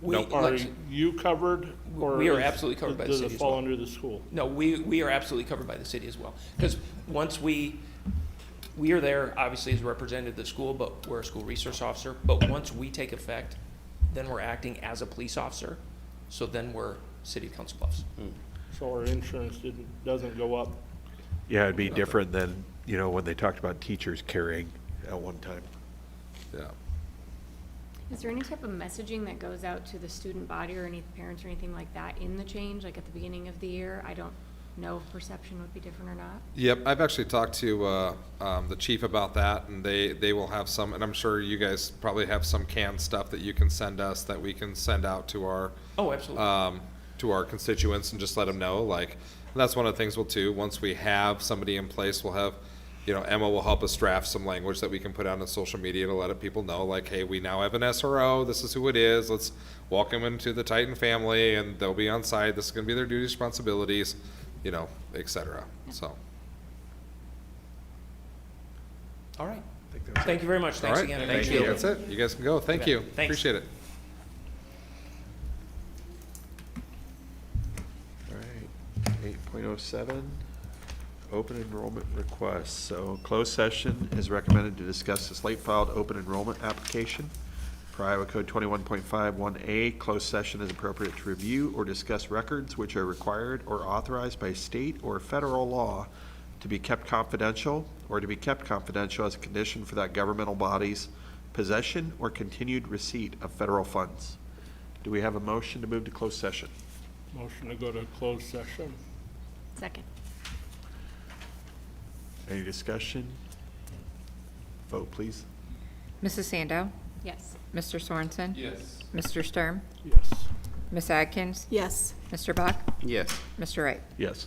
We- are like- you covered? Or We are absolutely covered by the does city it as fall well. under the school? No, we are absolutely covered by the city as well. Because once we are there, obviously, as a representative of the school, but we're a school resource officer. But once we take effect, then we're acting as a police officer. So then we're City of Council Bluffs. So our insurance doesn't go up? Yeah, it'd be different than, you know, when they talked about teachers carrying at one time. Yeah. Is there any type of messaging that goes out to the student body or any parents or anything like that in the change, like at the beginning of the year? I don't know if perception would be different or not. Yep, I've actually talked to the chief about that, and they will have some, and I'm sure you guys probably have some canned stuff that you can send us that we can send out to our Oh, absolutely. to our constituents and just let them know. Like, and that's one of the things we'll do. Once we have somebody in place, we'll have, you know, Emma will help us draft some language that we can put out on social media to let people know, like, hey, we now have an SRO. This is who it is. Let's welcome them into the Titan family, and they'll be on site. This is going to be their duties, responsibilities, you know, et cetera. So. All right. Thank you very much. Thanks All right. again. Thank you. That's it. You guys can go. Thank you. Thanks. Appreciate it. All right, 8.07, open enrollment requests. So closed session is recommended to discuss this late filed open enrollment application. Per Iowa Code 21.51A, closed session is appropriate to review or discuss records which are required or authorized by state or federal law to be kept confidential or to be kept confidential as a condition for that governmental body's possession or continued receipt of federal funds. Do we have a motion to move to closed session? Motion to go to closed session. Second. Any discussion? Vote, please. Mrs. Sandow? Yes. Mr. Sorensen? Yes. Mr. Sturm? Yes. Miss Adkins? Yes. Mr. Buck? Yes. Mr. Wright? Yes.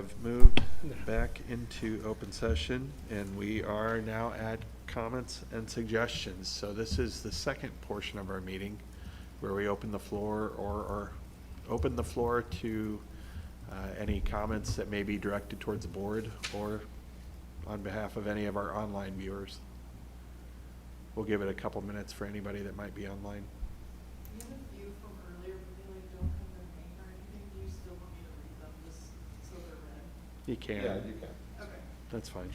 have moved back into open session, and we are now at comments and suggestions. So this is the second portion of our meeting where we open the floor or open the floor to any comments that may be directed towards the board or on behalf of any of our online viewers. We'll give it a couple minutes for anybody that might be online. We have a few from earlier, but they like don't have their name or anything. Do you still want me to read them just so they're read? You can. Yeah, you can. Okay. That's fine.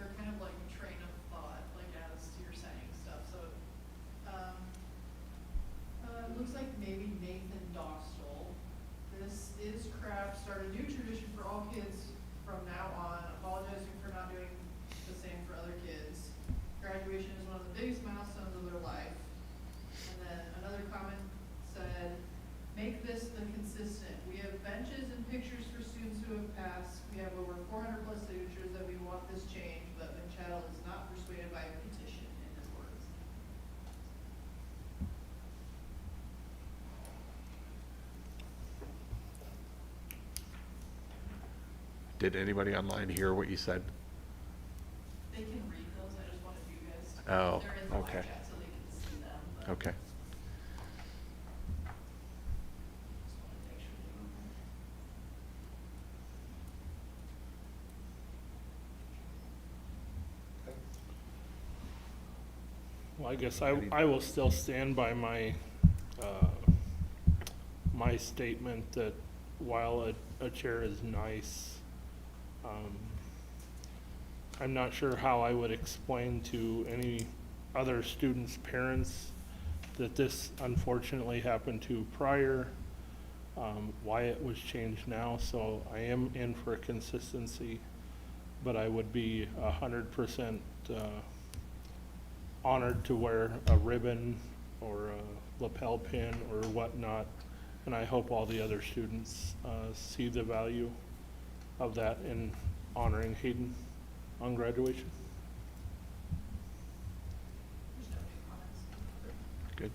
They're kind of like train of thought, like as you're saying stuff. So, looks like maybe Nathan Dostal. This is crap. Start a new tradition for all kids from now on. Apologizing for not doing the same for other kids. Graduation is one of the biggest milestones of their life. And then another comment said, make this the consistent. We have benches and pictures for students who have passed. We have over 400 plus signatures that we want this change, but Chattel is not persuaded by a petition, in his words. Did anybody online hear what you said? They can read those. I just wanted you guys to. Oh, They're in the live okay. chat, so they can see them. But Okay. just wanted to make sure they were there. Well, I guess I will still stand by my, my statement that while a chair is nice, I'm not sure how I would explain to any other students' parents that this unfortunately happened to prior, why it was changed now. So I am in for consistency, but I would be 100% honored to wear a ribbon or a lapel pin or whatnot. And I hope all the other students see the value of that in honoring Hayden on graduation. There's no new comments. Good.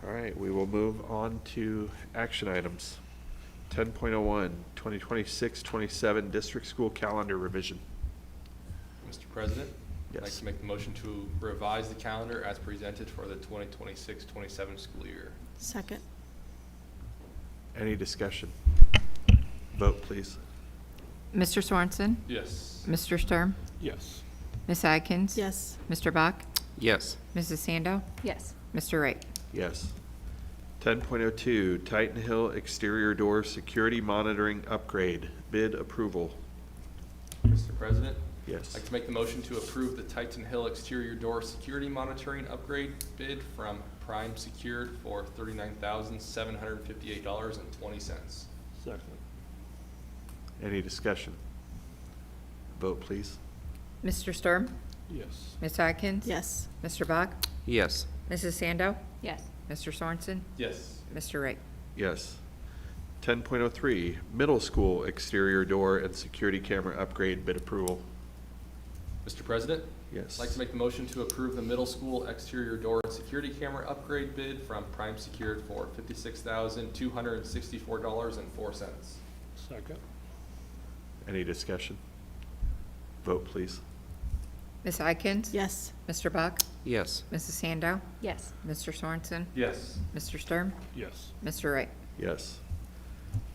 All right, we will move on to action items. 10.01, 2026-27 District School Calendar Revision. Mr. President? I'd like Yes. to make the motion to revise the calendar as presented for the 2026-27 school year. Second. Any discussion? Vote, please. Mr. Sorensen? Yes. Mr. Sturm? Yes. Ms. Atkins? Yes. Mr. Bach? Yes. Mrs. Sandow? Yes. Mr. Wright? Yes. 10.02, Titan Hill Exterior Door Security Monitoring Upgrade, bid approval. Mr. President? Yes. I'd like to make the motion to approve the Titan Hill exterior door security monitoring upgrade bid from Prime Secured for $39,758.20. Second. Any discussion? Vote, please. Mr. Sturm? Yes. Ms. Atkins? Yes. Mr. Bach? Yes. Mrs. Sandow? Yes. Mr. Sorensen? Yes. Mr. Wright? Yes. 10.03, Middle School Exterior Door and Security Camera Upgrade, bid approval. Mr. President? Yes. I'd like to make the motion to approve the middle school exterior door and security camera upgrade bid from Prime Secured for $56,264.04. Second. Any discussion? Vote, please. Ms. Atkins? Yes. Mr. Bach? Yes. Mrs. Sandow? Yes. Mr. Sorensen? Yes. Mr. Sturm? Yes. Mr. Wright? Yes.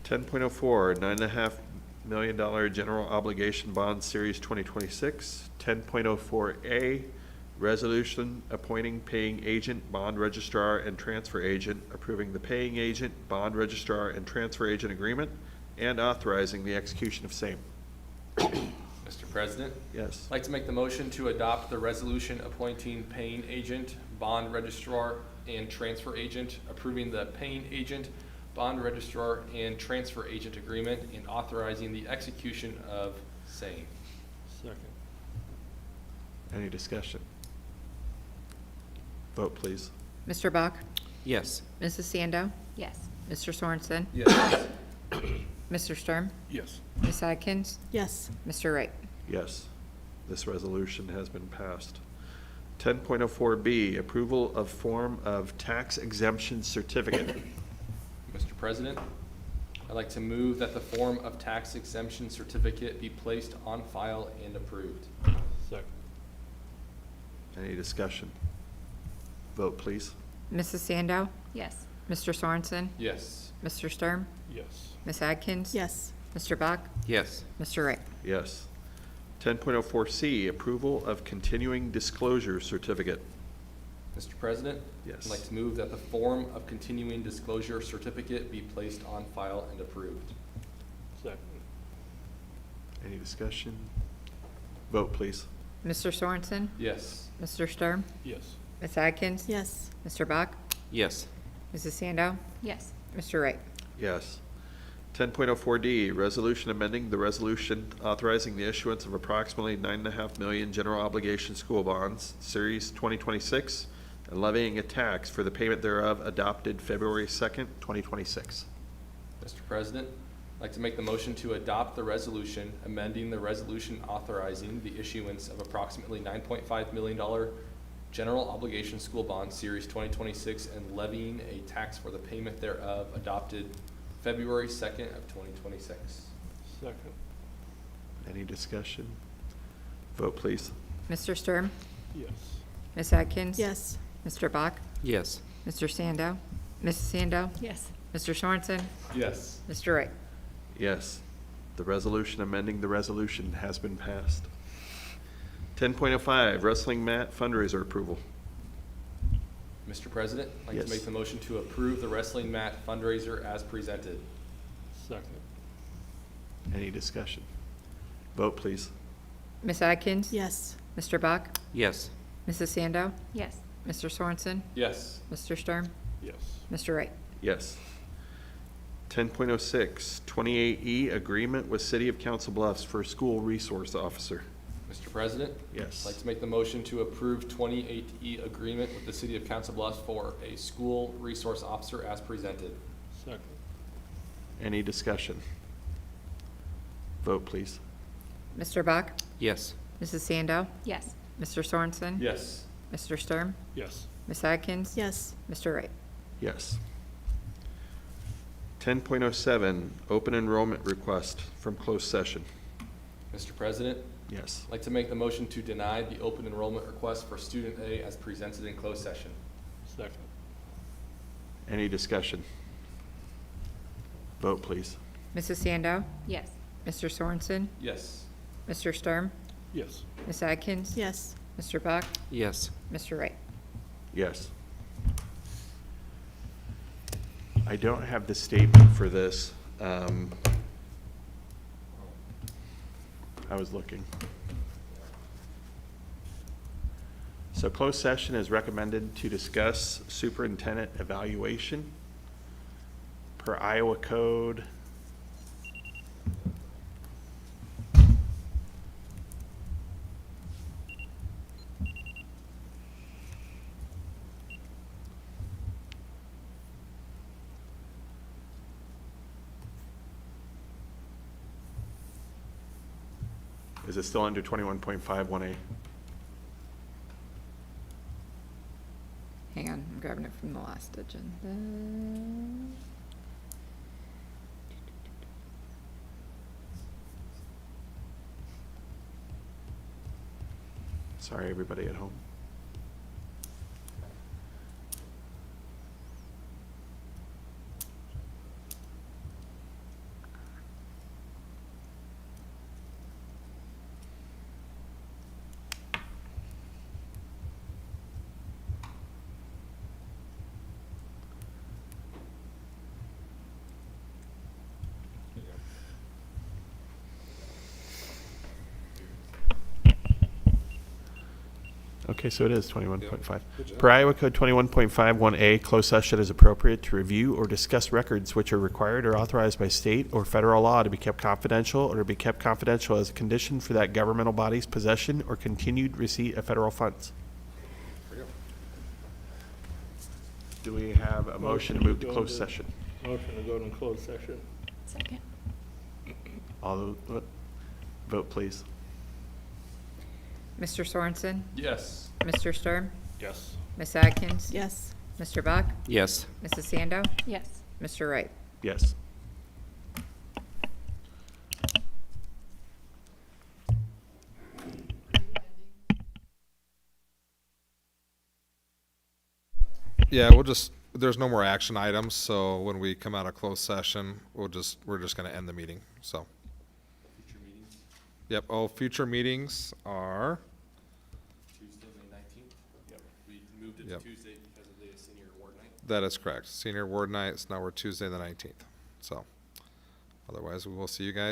10.04, $9.5 million General Obligation Bond Series 2026. 10.04A, Resolution appointing paying agent, bond registrar, and transfer agent, approving the paying agent, bond registrar, and transfer agent agreement, and authorizing the execution of same. Mr. President? Yes. I'd like to make the motion to adopt the resolution appointing paying agent, bond registrar, and transfer agent, approving the paying agent, bond registrar, and transfer agent agreement, and authorizing the execution of same. Second. Any discussion? Vote, please. Mr. Bach? Yes. Mrs. Sandow? Yes. Mr. Sorensen? Yes. Mr. Sturm? Yes. Ms. Atkins? Yes. Mr. Wright? Yes. This resolution has been passed. 10.04B, approval of form of tax exemption certificate. Mr. President, I'd like to move that the form of tax exemption certificate be placed on file and approved. Second. Any discussion? Vote, please. Mrs. Sandow? Yes. Mr. Sorensen? Yes. Mr. Sturm? Yes. Ms. Atkins? Yes. Mr. Bach? Yes. Mr. Wright? Yes. 10.04C, approval of continuing disclosure certificate. Mr. President? Yes. I'd like to move that the form of continuing disclosure certificate be placed on file and approved. Second. Any discussion? Vote, please. Mr. Sorensen? Yes. Mr. Sturm? Yes. Ms. Atkins? Yes. Mr. Bach? Yes. Mrs. Sandow? Yes. Mr. Wright? Yes. 10.04D, resolution amending the resolution authorizing the issuance of approximately 9.5 million general obligation school bonds, Series 2026, and levying a tax for the payment thereof, adopted February 2nd, 2026. Mr. President, I'd like to make the motion to adopt the resolution amending the resolution authorizing the issuance of approximately $9.5 million general obligation school bond, Series 2026, and levying a tax for the payment thereof, adopted February 2nd of 2026. Second. Any discussion? Vote, please. Mr. Sturm? Yes. Ms. Atkins? Yes. Mr. Bach? Yes. Mr. Sandow? Mrs. Sandow? Yes. Mr. Sorensen? Yes. Mr. Wright? Yes. The resolution amending the resolution has been passed. 10.05, wrestling mat fundraiser approval. Mr. President, I'd like Yes. to make the motion to approve the wrestling mat fundraiser as presented. Second. Any discussion? Vote, please. Ms. Atkins? Yes. Mr. Bach? Yes. Mrs. Sandow? Yes. Mr. Sorensen? Yes. Mr. Sturm? Yes. Mr. Wright? Yes. 10.06, 28E, agreement with City of Council Bluffs for school resource officer. Mr. President? Yes. I'd like to make the motion to approve 28E agreement with the City of Council Bluffs for a school resource officer as presented. Second. Any discussion? Vote, please. Mr. Bach? Yes. Mrs. Sandow? Yes. Mr. Sorensen? Yes. Mr. Sturm? Yes. Ms. Atkins? Yes. Mr. Wright? Yes. 10.07, open enrollment request from closed session. Mr. President? Yes. I'd like to make the motion to deny the open enrollment request for student A as presented in closed session. Second. Any discussion? Vote, please. Mrs. Sandow? Yes. Mr. Sorensen? Yes. Mr. Sturm? Yes. Ms. Atkins? Yes. Mr. Bach? Yes. Mr. Wright? Yes. I don't have the statement for this. I was looking. So closed session is recommended to discuss superintendent evaluation per Iowa code. Is it still under 21.51A? Hang on, I'm grabbing it from the last agenda. Sorry, everybody at home. Okay, so it is 21.5. Good job. Per Iowa Code 21.51A, closed session is appropriate to review or discuss records which are required or authorized by state or federal law to be kept confidential or to be kept confidential as a condition for that governmental body's possession or continued receipt of federal funds. Do we have a motion to move to go closed into- session? Motion to go to closed session. Second. All those, vote please. Mr. Sorensen? Yes. Mr. Sturm? Yes. Ms. Atkins? Yes. Mr. Bach? Yes. Mrs. Sandow? Yes. Mr. Wright? Yes. Yeah, we'll just, there's no more action items, so when we come out of closed session, we're just gonna end the meeting, so. Future meetings, Yep, future meetings are, Tuesday, May 19th. Yep. We moved it Yep. to Tuesday because of the senior award night. that is correct. Senior award night, so now we're Tuesday the 19th, so. Otherwise, we will see you guys